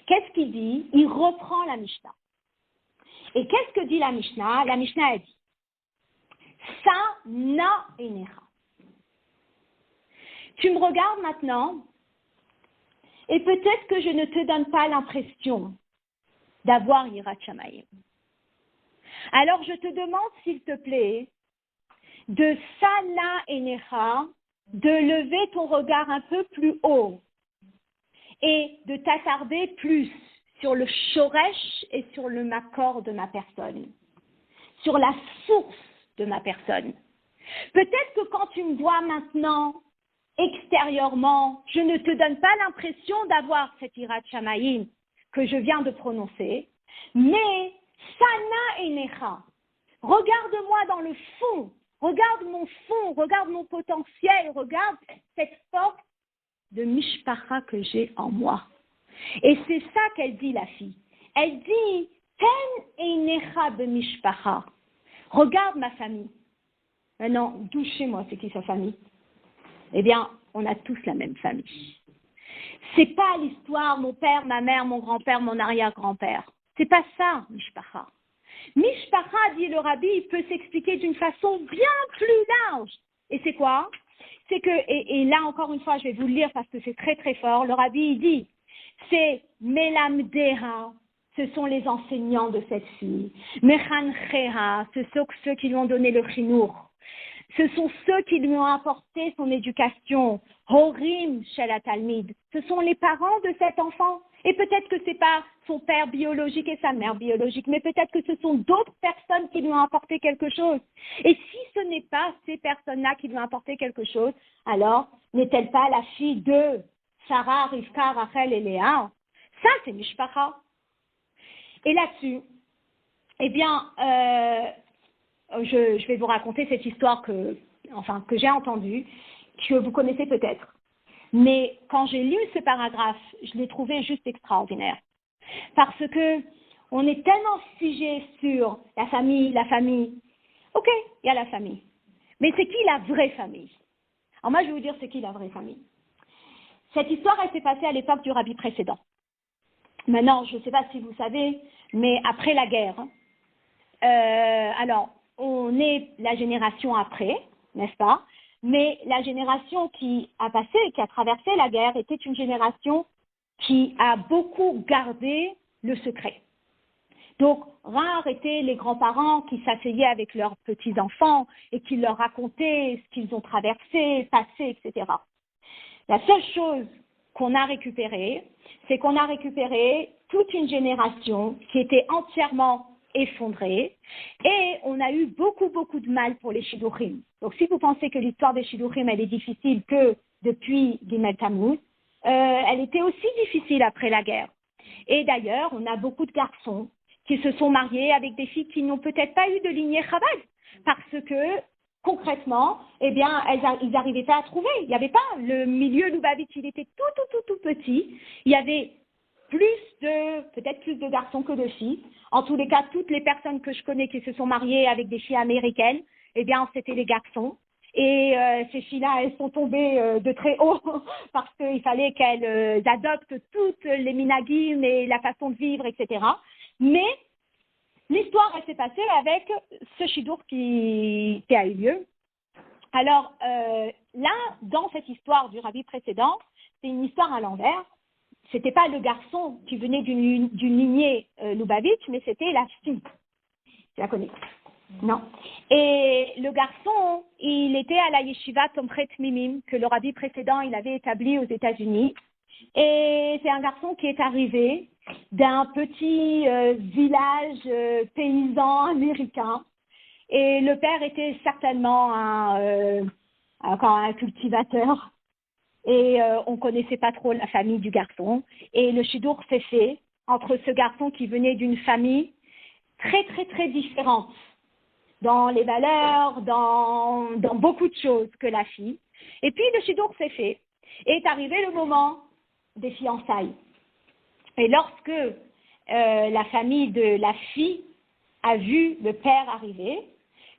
Qu'est-ce qu'il dit? Il reprend la Mishnah. Et qu'est-ce que dit la Mishnah? La Mishnah a dit Sa na enecha. Tu me regardes maintenant et peut-être que je ne te donne pas l'impression d'avoir Yirat Shamayim. Alors je te demande, s'il te plaît, de Sana Enecha, de lever ton regard un peu plus haut et de t'attarder plus sur le shoresh et sur le makor de ma personne, sur la source de ma personne. Peut-être que quand tu me vois maintenant, extérieurement, je ne te donne pas l'impression d'avoir cette Yirat Shamayim que je viens de prononcer, mais Sana Enecha, regarde-moi dans le fond, regarde mon potentiel, regarde cette force de mishpacha que j'ai en moi. Et c'est ça qu'elle dit, la fille. Elle dit, Ten Enecha be mishpacha. Regarde ma famille. Maintenant, d'où chez moi, c'est qui sa famille? Eh bien, on a tous la même famille. C'est pas l'histoire, mon père, ma mère, mon grand-père, mon arrière-grand-père. C'est pas ça, mishpacha. Mishpacha, dit le Rabbi, il peut s'expliquer d'une façon bien plus large. Et c'est quoi? C'est que, et là encore une fois, je vais vous le lire parce que c'est très très fort, le Rabbi il dit, c'est Melamdeha, ce sont les enseignants de cette fille. Mechancheha, ce sont ceux qui lui ont donné le chinour. Ce sont ceux qui lui ont apporté son éducation. Horim shel Talmid. Ce sont les parents de cet enfant. Et peut-être que c'est pas son père biologique et sa mère biologique, mais peut-être que ce sont d'autres personnes qui lui ont apporté quelque chose. Et si ce n'est pas ces personnes-là qui lui ont apporté quelque chose, alors n'est-elle pas la fille de Sarah, Rivka, Rachel et Léa? Ça, c'est Mishpacha. Et là-dessus, eh bien, je vais vous raconter cette histoire que j'ai entendue, que vous connaissez peut-être. Mais quand j'ai lu ce paragraphe, je l'ai trouvé juste extraordinaire. Parce que on est tellement figé sur la famille. Ok, il y a la famille. Mais c'est qui la vraie famille? Alors moi, je vais vous dire c'est qui la vraie famille. Cette histoire, elle s'est passée à l'époque du rabbi précédent. Maintenant, je ne sais pas si vous savez, mais après la guerre, alors, on est la génération après, n'est-ce pas? Mais la génération qui a passé, qui a traversé la guerre, était une génération qui a beaucoup gardé le secret. Donc, rares étaient les grands-parents qui s'asseyaient avec leurs petits-enfants et qui leur racontaient ce qu'ils ont traversé, passé, etc. La seule chose qu'on a récupérée, c'est qu'on a récupéré toute une génération qui était entièrement effondrée et on a eu beaucoup de mal pour les Shidduchim. Donc si vous pensez que l'histoire des Shidduchim elle est difficile que depuis Gimel Tammuz, elle était aussi difficile après la guerre. Et d'ailleurs, on a beaucoup de garçons qui se sont mariés avec des filles qui n'ont peut-être pas eu de lignée Chabad, parce que concrètement, eh bien, ils n'arrivaient pas à trouver. Il n'y avait pas le milieu Lubavitch, il était tout petit. Il y avait peut-être plus de garçons que de filles. En tous les cas, toutes les personnes que je connais qui se sont mariées avec des filles américaines, eh bien, c'était les garçons. Et ces filles-là, elles sont tombées de très haut parce qu'il fallait qu'elles adoptent toutes les minagim et la façon de vivre, etc. Mais l'histoire, elle s'est passée avec ce shidour qui a eu lieu. Alors, là, dans cette histoire du rabbi précédent, c'est une histoire à l'envers. C'était pas le garçon qui venait d'une lignée Lubavitch, mais c'était la fille. Tu la connais? Non. Et le garçon, il était à la yeshiva Tomchet Mimim, que le rabbi précédent, il avait établi aux États-Unis. Et c'est un garçon qui est arrivé d'un petit village paysan américain. Et le père était certainement un cultivateur. Et on ne connaissait pas trop la famille du garçon. Et le shidour s'est fait entre ce garçon qui venait d'une famille très différente dans les valeurs, dans beaucoup de choses que la fille. Et puis le shidour s'est fait. Et est arrivé le moment des fiançailles. Et lorsque la famille de la fille a vu le père arriver,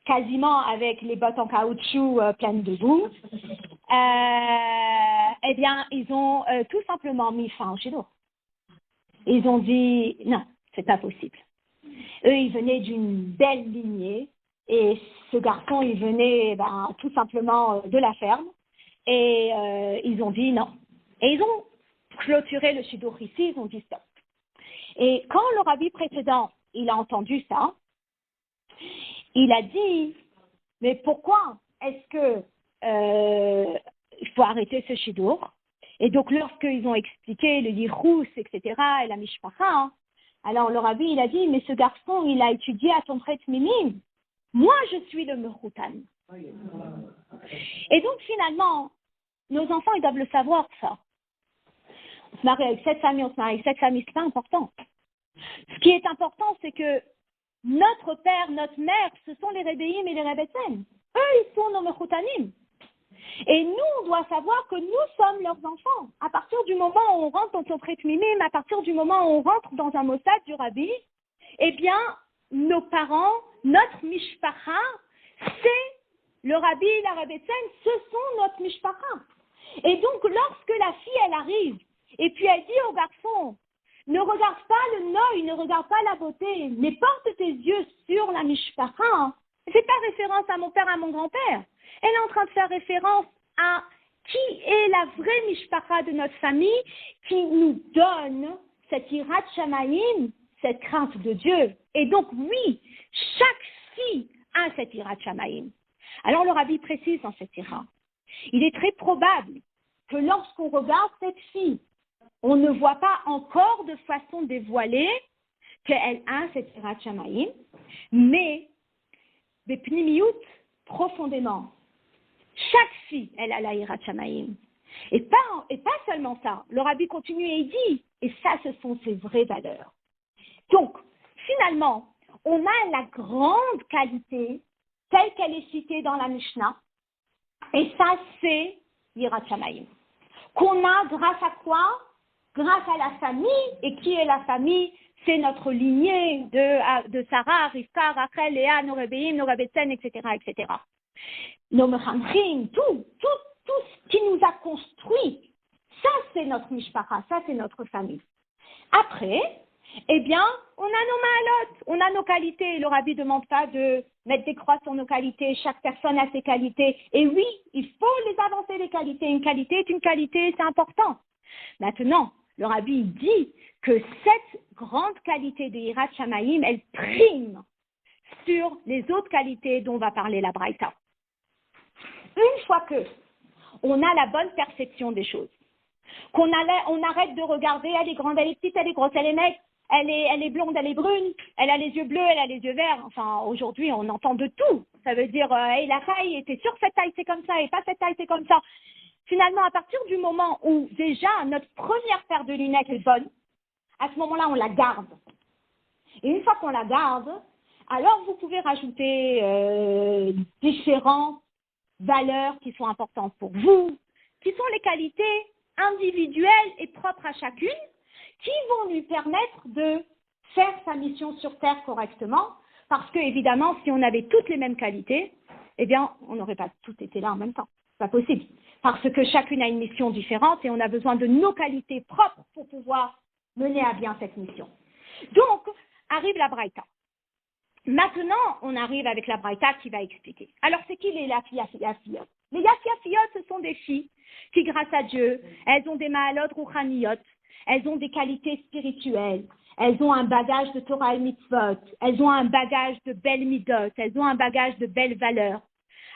quasiment avec les bottes en caoutchouc pleines de boue, eh bien, ils ont tout simplement mis fin au shidour. Ils ont dit, non, c'est pas possible. Eux, ils venaient d'une belle lignée, et ce garçon, il venait tout simplement de la ferme, et ils ont dit non. Et ils ont clôturé le shidour ici, ils ont dit stop. Et quand le rabbi précédent, il a entendu ça, il a dit, mais pourquoi est-ce que il faut arrêter ce shidour? Et donc, lorsqu'ils ont expliqué le yichus, etc., et la mishpacha, alors le rabbi, il a dit, mais ce garçon, il a étudié à Tomchet Mimim. Moi, je suis le Meroutan. Et donc, finalement, nos enfants, ils doivent le savoir, ça. On se marie avec cette famille, on se marie avec cette famille, c'est pas important. Ce qui est important, c'est que notre père, notre mère, ce sont les Rebbeim et les Rebbetzem. Eux, ils sont nos Meroutanim. Et nous, on doit savoir que nous sommes leurs enfants. À partir du moment où on rentre dans Tomchet Mimim, à partir du moment où on rentre dans un mossad du rabbi, eh bien, nos parents, notre mishpacha, c'est le rabbi et la rebbetzem, ce sont notre mishpacha. Et donc, lorsque la fille, elle arrive, et puis elle dit au garçon, ne regarde pas le noeud, ne regarde pas la beauté, mais porte tes yeux sur la mishpacha. C'est pas référence à mon père, à mon grand-père. Elle est en train de faire référence à qui est la vraie mishpacha de notre famille, qui nous donne cette hirat shamaim, cette crainte de Dieu. Et donc, oui, chaque fille a cette hirat shamaim. Alors, le rabbi précise dans cette hirat, il est très probable que lorsqu'on regarde cette fille, on ne voit pas encore de façon dévoilée qu'elle a cette hirat shamaim, mais des pnimiout, profondément. Chaque fille, elle a la hirat shamaim. Et pas seulement ça. Le rabbi continue et il dit, et ça, ce sont ses vraies valeurs. Donc, finalement, on a la grande qualité telle qu'elle est citée dans la Mishnah, et ça, c'est hirat shamaim. Qu'on a grâce à quoi? Grâce à la famille. Et qui est la famille? C'est notre lignée de Sarah, Rivka, Rachel, Léa, nos Rebbeim, nos Rebbetzem, etc., etc. Nos Mechamchim, tout ce qui nous a construit, ça c'est notre mishpacha, ça c'est notre famille. Après, eh bien, on a nos ma'alot, on a nos qualités. Le rabbi ne demande pas de mettre des croix sur nos qualités, chaque personne a ses qualités. Et oui, il faut les avancer, les qualités. Une qualité est une qualité, c'est important. Maintenant, le rabbi dit que cette grande qualité de hirat shamaim, elle prime sur les autres qualités dont va parler la Braïta. Une fois que on a la bonne perception des choses, on arrête de regarder, elle est grande, elle est petite, elle est grosse, elle est maigre, elle est blonde, elle est brune, elle a les yeux bleus, elle a les yeux verts. Enfin, aujourd'hui, on entend de tout. Ça veut dire, hey, la taille, t'es sûre cette taille, c'est comme ça, et pas cette taille, c'est comme ça. Finalement, à partir du moment où déjà notre première paire de lunettes est bonne, à ce moment-là, on la garde. Et une fois qu'on la garde, alors vous pouvez rajouter différentes valeurs qui sont importantes pour vous, qui sont les qualités individuelles et propres à chacune, qui vont lui permettre de faire sa mission sur Terre correctement, parce que évidemment, si on avait toutes les mêmes qualités, eh bien, on n'aurait pas toutes été là en même temps. C'est pas possible. Parce que chacune a une mission différente et on a besoin de nos qualités propres pour pouvoir mener à bien cette mission. Donc, arrive la Braïta. Maintenant, on arrive avec la Braïta qui va expliquer. Alors, c'est qui les Yafiafiyot? Les Yafiafiyot, ce sont des filles qui, grâce à Dieu, elles ont des Ma'alot Rouchaniyot, elles ont des qualités spirituelles, elles ont un bagage de Torah et Mitzvot, elles ont un bagage de belles midot, elles ont un bagage de belles valeurs.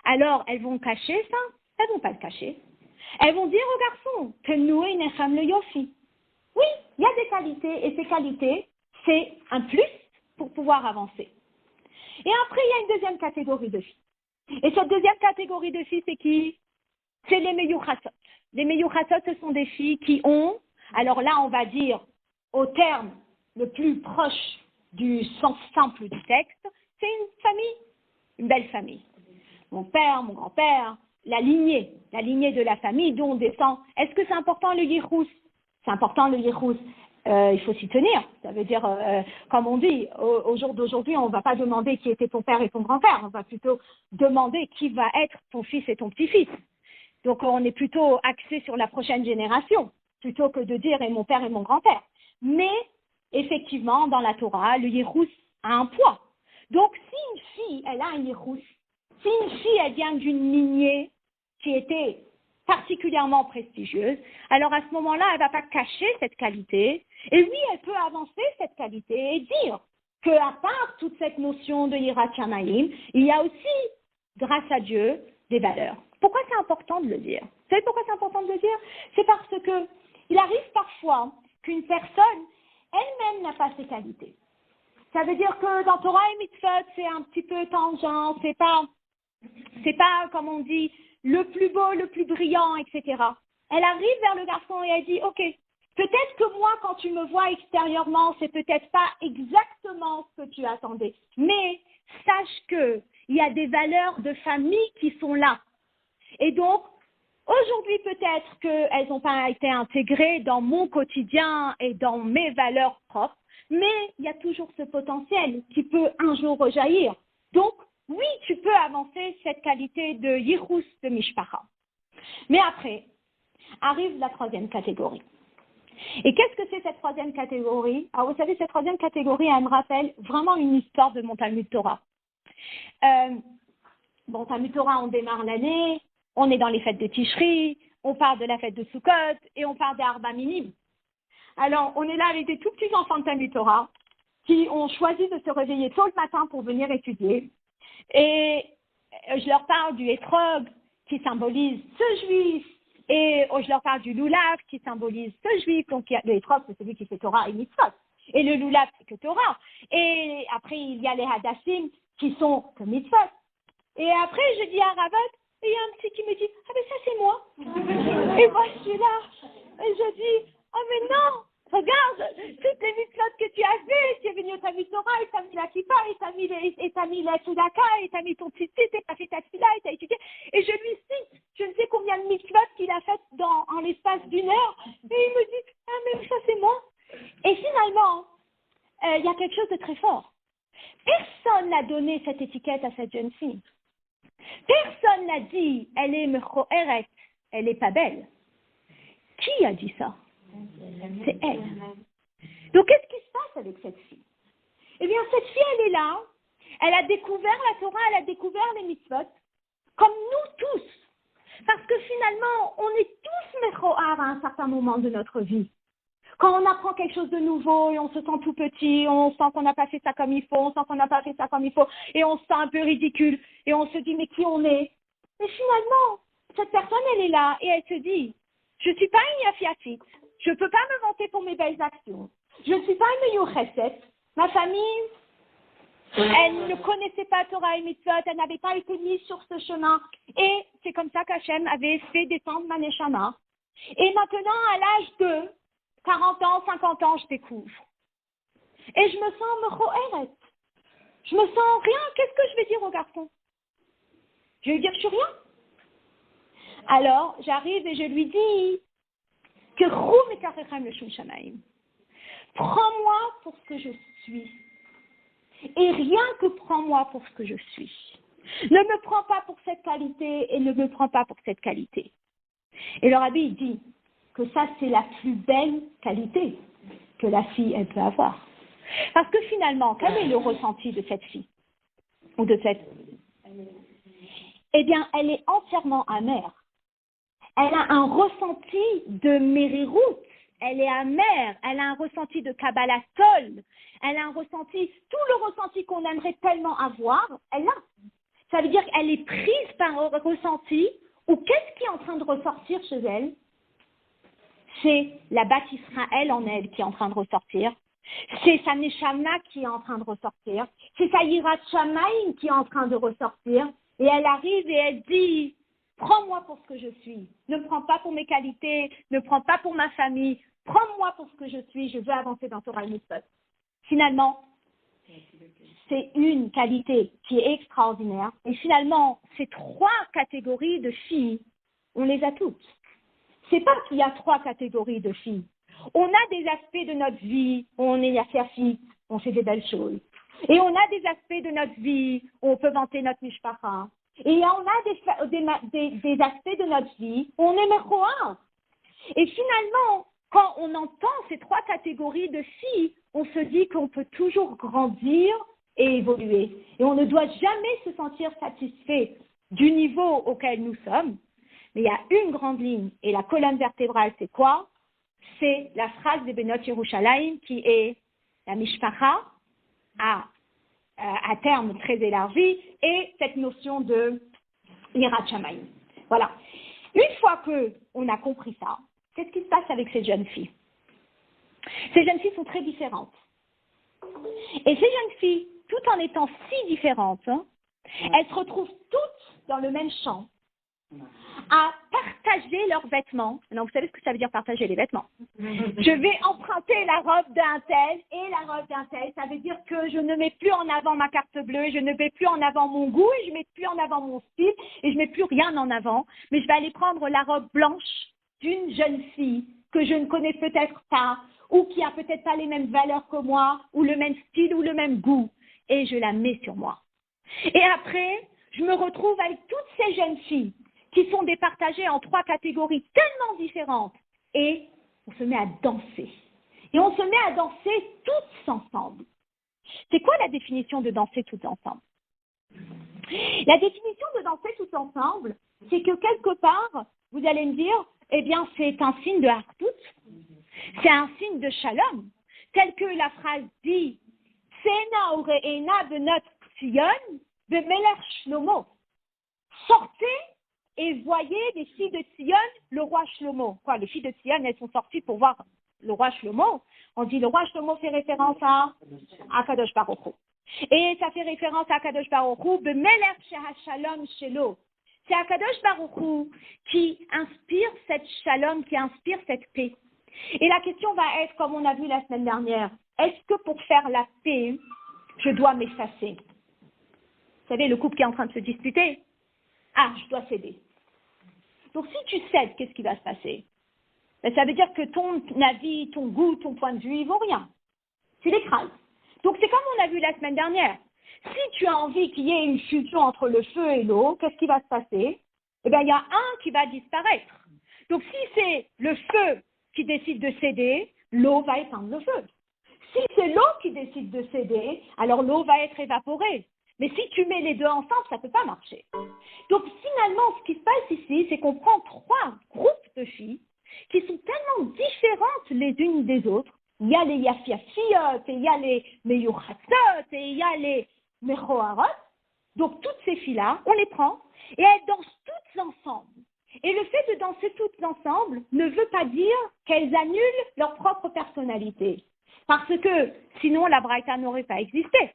Alors, elles vont cacher ça? Elles vont pas le cacher. Elles vont dire aux garçons que nous et Necham le Yofi. Oui, il y a des qualités, et ces qualités, c'est un plus pour pouvoir avancer. Et après, il y a une deuxième catégorie de filles. Et cette deuxième catégorie de filles, c'est qui? C'est les Meyuchatot. Les Meyuchatot, ce sont des filles qui ont, alors là, on va dire, au terme le plus proche du sens simple du texte, c'est une famille, une belle famille. Mon père, mon grand-père, la lignée de la famille dont on descend. Est-ce que c'est important le yichus? C'est important le yichus. Il faut s'y tenir. Ça veut dire, comme on dit, au jour d'aujourd'hui, on ne va pas demander qui était ton père et ton grand-père. On va plutôt demander qui va être ton fils et ton petit-fils. Donc, on est plutôt axé sur la prochaine génération, plutôt que de dire et mon père et mon grand-père. Mais, effectivement, dans la Torah, le yichus a un poids. Donc, si une fille, elle a un yichus, si une fille, elle vient d'une lignée qui était particulièrement prestigieuse, alors à ce moment-là, elle ne va pas cacher cette qualité. Et oui, elle peut avancer cette qualité et dire qu'à part toute cette notion de Yirat Shamayim, il y a aussi, grâce à Dieu, des valeurs. Pourquoi c'est important de le dire? Vous savez pourquoi c'est important de le dire? C'est parce que il arrive parfois qu'une personne elle-même n'a pas ces qualités. Ça veut dire que dans Torah et Mitzvot, c'est un petit peu tangent, c'est pas, comme on dit, le plus beau, le plus brillant, etc. Elle arrive vers le garçon et elle dit, ok, peut-être que moi, quand tu me vois extérieurement, c'est peut-être pas exactement ce que tu attendais, mais sache que il y a des valeurs de famille qui sont là. Et donc, aujourd'hui, peut-être qu'elles n'ont pas été intégrées dans mon quotidien et dans mes valeurs propres, mais il y a toujours ce potentiel qui peut un jour rejaillir. Donc, oui, tu peux avancer cette qualité de yichus de mishpacha. Mais après, arrive la troisième catégorie. Et qu'est-ce que c'est cette troisième catégorie? Alors, vous savez, cette troisième catégorie, elle me rappelle vraiment une histoire de mon Talmud Torah. Talmud Torah, on démarre l'année, on est dans les fêtes de Tishri, on part de la fête de Sukkot et on part des Arba Minim. Alors, on est là avec des tout petits enfants de Talmud Torah qui ont choisi de se réveiller tôt le matin pour venir étudier. Et je leur parle du Etrog qui symbolise ce juif, et je leur parle du Lulav qui symbolise ce juif. Donc le Etrog, c'est celui qui fait Torah et Mitzvot. Et le Lulav, c'est que Torah. Et après, il y a les Hadashim qui sont que Mitzvot. Et après, je dis à Ravat, et il y a un petit qui me dit, ah mais ça c'est moi. Et moi je suis là, et je dis, oh mais non, regarde, toutes les mitzvot que tu as fait, tu es venu au Talmud Torah, et t'as mis la kippa, et t'as mis la tzedaka, et t'as mis ton tzitzit, et t'as fait ta tfila, et t'as étudié. Et je lui cite, je ne sais combien de mitzvot qu'il a faites en l'espace d'une heure, et il me dit, ah mais ça c'est moi. Et finalement, il y a quelque chose de très fort. Personne n'a donné cette étiquette à cette jeune fille. Personne n'a dit, elle est mechoeret, elle est pas belle. Qui a dit ça? C'est elle. Donc, qu'est-ce qui se passe avec cette fille? Eh bien, cette fille, elle est là, elle a découvert la Torah, elle a découvert les mitzvot, comme nous tous. Parce que finalement, on est tous mechoar à un certain moment de notre vie. Quand on apprend quelque chose de nouveau et on se sent tout petit, on sent qu'on n'a pas fait ça comme il faut, on sent qu'on n'a pas fait ça comme il faut, et on se sent un peu ridicule, et on se dit, mais qui on est? Mais finalement, cette personne, elle est là, et elle se dit, je ne suis pas une yafiatique, je ne peux pas me vanter pour mes belles actions, je ne suis pas une meyoucheset, ma famille, elle ne connaissait pas Torah et Mitzvot, elle n'avait pas été mise sur ce chemin, et c'est comme ça qu'Hachem avait fait descendre ma neshama. Et maintenant, à l'âge de 40 ans, 50 ans, je découvre. Et je me sens mechoeret. Je me sens rien. Qu'est-ce que je vais dire au garçon? Je vais lui dire je suis rien. Alors, j'arrive et je lui dis que Roum et Karechem le Shum Shamaim. Prends-moi pour ce que je suis. Et rien que prends-moi pour ce que je suis. Ne me prends pas pour cette qualité et ne me prends pas pour cette qualité. Et le rabbi dit que ça, c'est la plus belle qualité que la fille, elle peut avoir. Parce que finalement, quel est le ressenti de cette fille? Ou de cette... Eh bien, elle est entièrement amère. Elle a un ressenti de mériroute. Elle est amère. Elle a un ressenti de Kabbalah Tol. Elle a un ressenti, tout le ressenti qu'on aimerait tellement avoir, elle l'a. Ça veut dire qu'elle est prise par un ressenti, ou qu'est-ce qui est en train de ressortir chez elle? C'est la Bat Israël en elle qui est en train de ressortir. C'est sa Neshama qui est en train de ressortir. C'est sa Yirat Shamayim qui est en train de ressortir. Et elle arrive et elle dit, prends-moi pour ce que je suis. Ne me prends pas pour mes qualités. Ne me prends pas pour ma famille. Prends-moi pour ce que je suis. Je veux avancer dans Torah Mitzvot. Finalement, c'est une qualité qui est extraordinaire. Et finalement, ces trois catégories de filles, on les a toutes. C'est pas qu'il y a trois catégories de filles. On a des aspects de notre vie où on est yafiafite, on fait des belles choses. Et on a des aspects de notre vie où on peut vanter notre mishpacha. Et on a des aspects de notre vie où on est mechoar. Et finalement, quand on entend ces trois catégories de filles, on se dit qu'on peut toujours grandir et évoluer. Et on ne doit jamais se sentir satisfait du niveau auquel nous sommes. Mais il y a une grande ligne, et la colonne vertébrale, c'est quoi? C'est la phrase de Benot Yerushalayim qui est la mishpacha à terme très élargi et cette notion de Yirat Shamayim. Voilà. Une fois qu'on a compris ça, qu'est-ce qui se passe avec ces jeunes filles? Ces jeunes filles sont très différentes. Et ces jeunes filles, tout en étant si différentes, elles se retrouvent toutes dans le même champ, à partager leurs vêtements. Non, vous savez ce que ça veut dire partager les vêtements. Je vais emprunter la robe d'un tel et la robe d'un tel. Ça veut dire que je ne mets plus en avant ma carte bleue, je ne mets plus en avant mon goût, et je ne mets plus en avant mon style, et je ne mets plus rien en avant. Mais je vais aller prendre la robe blanche d'une jeune fille que je ne connais peut-être pas, ou qui a peut-être pas les mêmes valeurs que moi, ou le même style, ou le même goût. Et je la mets sur moi. Et après, je me retrouve avec toutes ces jeunes filles qui sont départagées en trois catégories tellement différentes. Et on se met à danser. Et on se met à danser toutes ensemble. C'est quoi la définition de danser toutes ensemble? La définition de danser toutes ensemble, c'est que quelque part, vous allez me dire, eh bien, c'est un signe de hartout, c'est un signe de shalom, tel que la phrase dit, Tsena ureena de notre Sion, de Melech Shlomo. Sortez et voyez les filles de Sion, le roi Shlomo. Quoi, les filles de Sion, elles sont sorties pour voir le roi Shlomo. On dit le roi Shlomo fait référence à Kadosh Baruch Hu. Et ça fait référence à Kadosh Baruch Hu, Bemelech Shehashalom Shelo. C'est Kadosh Baruch Hu qui inspire cette shalom, qui inspire cette paix. Et la question va être, comme on a vu la semaine dernière, est-ce que pour faire la paix, je dois m'effacer? Vous savez, le couple qui est en train de se disputer, je dois céder. Donc si tu cèdes, qu'est-ce qui va se passer? Ça veut dire que ton avis, ton goût, ton point de vue, ils vont rien. Tu l'écrases. Donc c'est comme on a vu la semaine dernière. Si tu as envie qu'il y ait une fusion entre le feu et l'eau, qu'est-ce qui va se passer? Eh bien, il y a un qui va disparaître. Donc si c'est le feu qui décide de céder, l'eau va éteindre le feu. Si c'est l'eau qui décide de céder, alors l'eau va être évaporée. Mais si tu mets les deux ensemble, ça ne peut pas marcher. Donc finalement, ce qui se passe ici, c'est qu'on prend trois groupes de filles qui sont tellement différentes les unes des autres. Il y a les yafiafiyot, et il y a les meyuchatot, et il y a les mechoharot. Donc toutes ces filles-là, on les prend et elles dansent toutes ensemble. Et le fait de danser toutes ensemble ne veut pas dire qu'elles annulent leur propre personnalité. Parce que sinon la braïta n'aurait pas existé.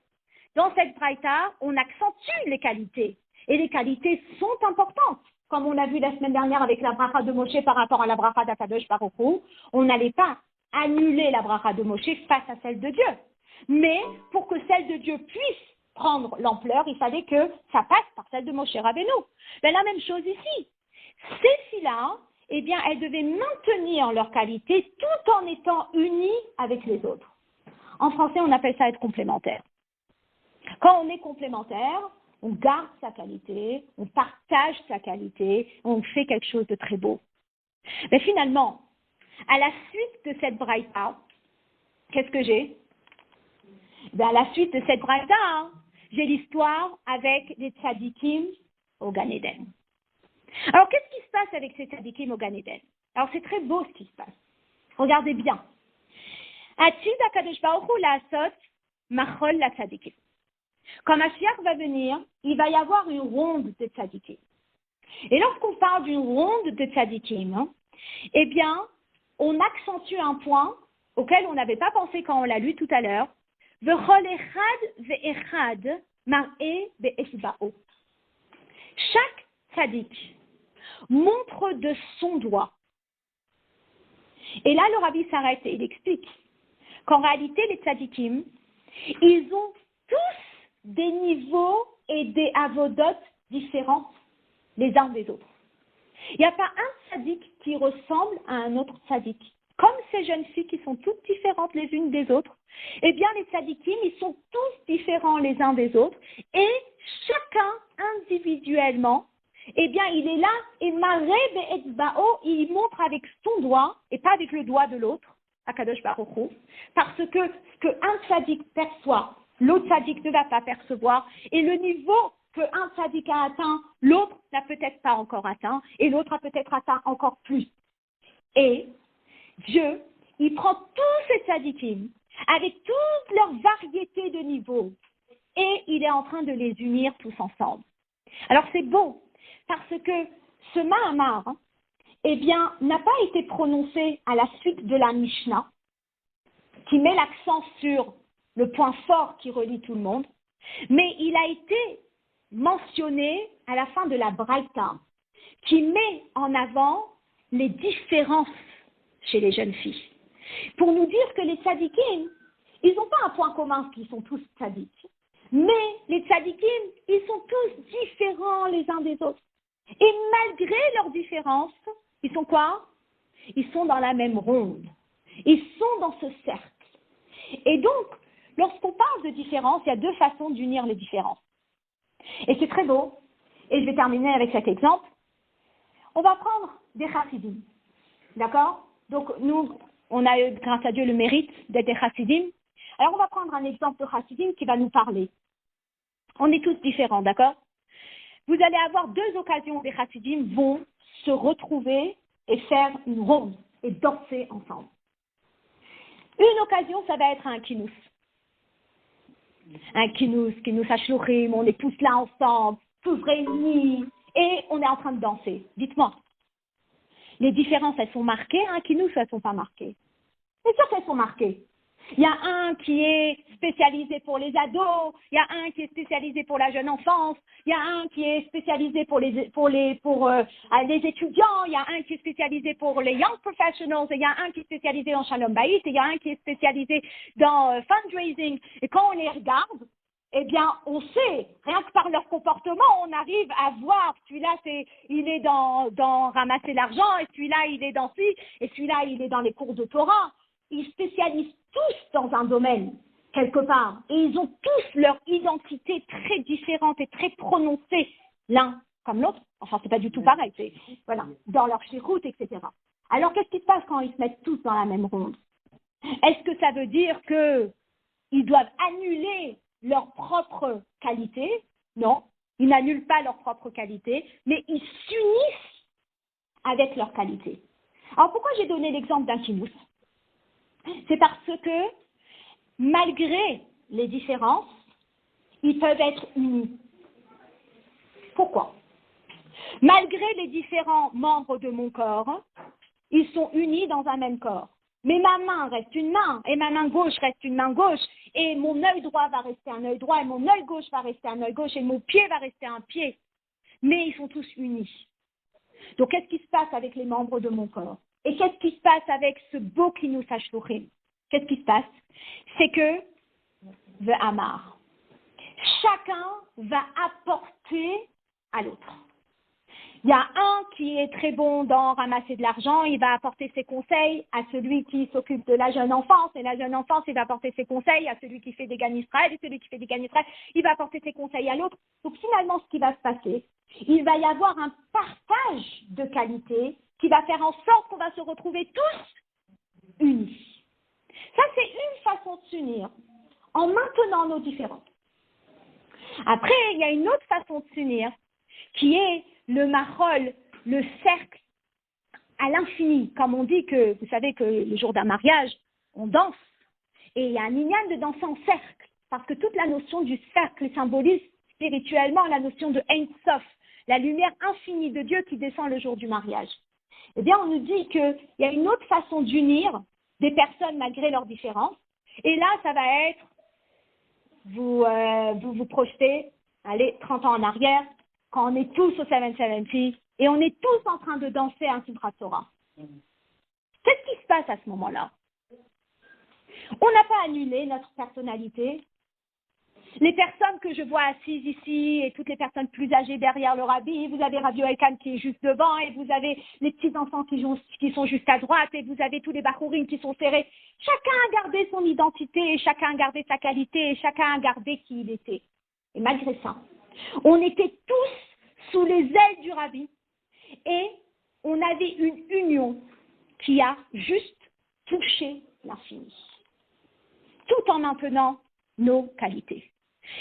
Dans cette braïta, on accentue les qualités. Et les qualités sont importantes. Comme on l'a vu la semaine dernière avec la bracha de Moshe par rapport à la bracha d'Akadosh Baruch Hu, on n'allait pas annuler la bracha de Moshe face à celle de Dieu. Mais pour que celle de Dieu puisse prendre l'ampleur, il fallait que ça passe par celle de Moshe Rabbeinu. Ben, la même chose ici. Ces filles-là, eh bien, elles devaient maintenir leur qualité tout en étant unies avec les autres. En français, on appelle ça être complémentaire. Quand on est complémentaire, on garde sa qualité, on partage sa qualité, on fait quelque chose de très beau. Mais finalement, à la suite de cette braïta, qu'est-ce que j'ai? Ben, à la suite de cette braïta, j'ai l'histoire avec les tzadikim au Gan Eden. Alors, qu'est-ce qui se passe avec ces tzadikim au Gan Eden? Alors, c'est très beau ce qui se passe. Regardez bien. Atid HaKadosh Baruch Hu la'asot machol la tzadikim. Quand Mashiach va venir, il va y avoir une ronde de tzadikim. Et lorsqu'on parle d'une ronde de tzadikim, eh bien, on accentue un point auquel on n'avait pas pensé quand on l'a lu tout à l'heure. V'chol echad ve'echad mar'eh be'etzba'o. Chaque tzadik montre de son doigt. Et là, le rabbi s'arrête et il explique qu'en réalité, les tzadikim, ils ont tous des niveaux et des avodotes différents les uns des autres. Il n'y a pas un tzadik qui ressemble à un autre tzadik. Comme ces jeunes filles qui sont toutes différentes les unes des autres, eh bien les tzadikim, ils sont tous différents les uns des autres et chacun individuellement, eh bien il est là et mar'eh be'etzba'o, il montre avec son doigt et pas avec le doigt de l'autre, HaKadosh Baruch Hu, parce que ce qu'un tzadik perçoit, l'autre tzadik ne va pas percevoir et le niveau qu'un tzadik a atteint, l'autre n'a peut-être pas encore atteint et l'autre a peut-être atteint encore plus. Et Dieu, il prend tous ces tzadikim avec toute leur variété de niveaux et il est en train de les unir tous ensemble. Alors c'est beau parce que ce Mahamar, eh bien, n'a pas été prononcé à la suite de la Mishnah qui met l'accent sur le point fort qui relie tout le monde, mais il a été mentionné à la fin de la Braïta qui met en avant les différences chez les jeunes filles. Pour nous dire que les tzadikim, ils n'ont pas un point commun qu'ils sont tous tzadiks. Mais les tzadikim, ils sont tous différents les uns des autres. Et malgré leurs différences, ils sont quoi? Ils sont dans la même ronde. Ils sont dans ce cercle. Et donc, lorsqu'on parle de différence, il y a deux façons d'unir les différences. Et c'est très beau. Et je vais terminer avec cet exemple. On va prendre des chassidim. D'accord? Donc, nous, on a, grâce à Dieu, le mérite d'être des chassidim. Alors, on va prendre un exemple de chassidim qui va nous parler. On est tous différents, d'accord? Vous allez avoir deux occasions où les chassidim vont se retrouver et faire une ronde et danser ensemble. Une occasion, ça va être un kinous. Un kinous hashluchim, on est tous là ensemble, tous réunis, et on est en train de danser. Dites-moi, les différences, elles sont marquées, un kinous, elles ne sont pas marquées? C'est sûr qu'elles sont marquées. Il y a un qui est spécialisé pour les ados, il y a un qui est spécialisé pour la jeune enfance, il y a un qui est spécialisé pour les étudiants, il y a un qui est spécialisé pour les young professionals, il y a un qui est spécialisé en shalom bayit, et il y a un qui est spécialisé dans fundraising. Et quand on les regarde, eh bien, on sait, rien que par leur comportement, on arrive à voir, celui-là, il est dans ramasser l'argent, et celui-là, il est dans ci, et celui-là, il est dans les cours de Torah. Ils spécialisent tous dans un domaine, quelque part, et ils ont tous leur identité très différente et très prononcée, l'un comme l'autre. Enfin, c'est pas du tout pareil, c'est, voilà, dans leur shlichut, etc. Alors, qu'est-ce qui se passe quand ils se mettent tous dans la même ronde? Est-ce que ça veut dire qu'ils doivent annuler leur propre qualité? Non, ils n'annulent pas leur propre qualité, mais ils s'unissent avec leur qualité. Alors, pourquoi j'ai donné l'exemple d'un kinous? C'est parce que, malgré les différences, ils peuvent être unis. Pourquoi? Malgré les différents membres de mon corps, ils sont unis dans un même corps. Mais ma main reste une main, et ma main gauche reste une main gauche, et mon œil droit va rester un œil droit, et mon œil gauche va rester un œil gauche, et mon pied va rester un pied. Mais ils sont tous unis. Donc, qu'est-ce qui se passe avec les membres de mon corps? Et qu'est-ce qui se passe avec ce beau kinous hashluchim? Qu'est-ce qui se passe? C'est que ve'amar. Chacun va apporter à l'autre. Il y a un qui est très bon dans ramasser de l'argent, il va apporter ses conseils à celui qui s'occupe de la jeune enfance, et la jeune enfance, il va apporter ses conseils à celui qui fait des Gan Israël, et celui qui fait des Gan Israël, il va apporter ses conseils à l'autre. Donc finalement, ce qui va se passer, il va y avoir un partage de qualité qui va faire en sorte qu'on va se retrouver tous unis. Ça, c'est une façon de s'unir, en maintenant nos différences. Après, il y a une autre façon de s'unir, qui est le marol, le cercle à l'infini. Comme on dit que, vous savez que le jour d'un mariage, on danse. Et il y a un inyan de danser en cercle. Parce que toute la notion du cercle symbolise spirituellement la notion de Ein Sof, la lumière infinie de Dieu qui descend le jour du mariage. Eh bien, on nous dit qu'il y a une autre façon d'unir des personnes malgré leurs différences. Et là, ça va être, vous projetez, allez, 30 ans en arrière, quand on est tous au 770 et on est tous en train de danser un Simchat Torah. Qu'est-ce qui se passe à ce moment-là? On n'a pas annulé notre personnalité. Les personnes que je vois assises ici et toutes les personnes plus âgées derrière le rabbi, vous avez Rabbi Elkan qui est juste devant et vous avez les petits-enfants qui sont juste à droite et vous avez tous les bachourines qui sont serrés. Chacun a gardé son identité et chacun a gardé sa qualité et chacun a gardé qui il était. Et malgré ça, on était tous sous les ailes du rabbi et on avait une union qui a juste touché l'infini, tout en maintenant nos qualités.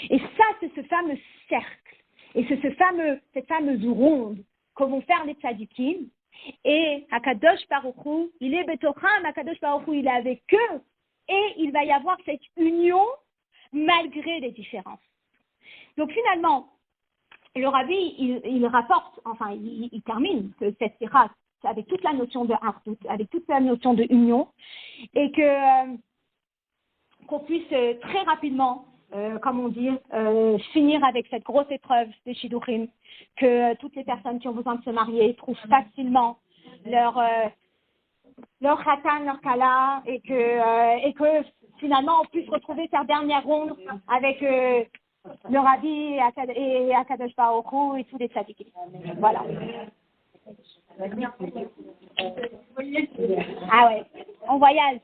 Et ça, c'est ce fameux cercle, et c'est cette fameuse ronde que vont faire les tzadikim. Et Akadosh Baruch Hu, il est Betocham, Akadosh Baruch Hu, il est avec eux, et il va y avoir cette union malgré les différences. Donc finalement, le rabbi, il rapporte, enfin, il termine que cette sira, avec toute la notion de hardout, avec toute la notion de union, et que qu'on puisse très rapidement, comme on dit, finir avec cette grosse épreuve des Shidduchim, que toutes les personnes qui ont besoin de se marier trouvent facilement leur khatan, leur kala, et que finalement on puisse retrouver cette dernière ronde avec le rabbi et Akadosh Baruch Hu et tous les tzadikim. Voilà. Ah ouais, on voyage.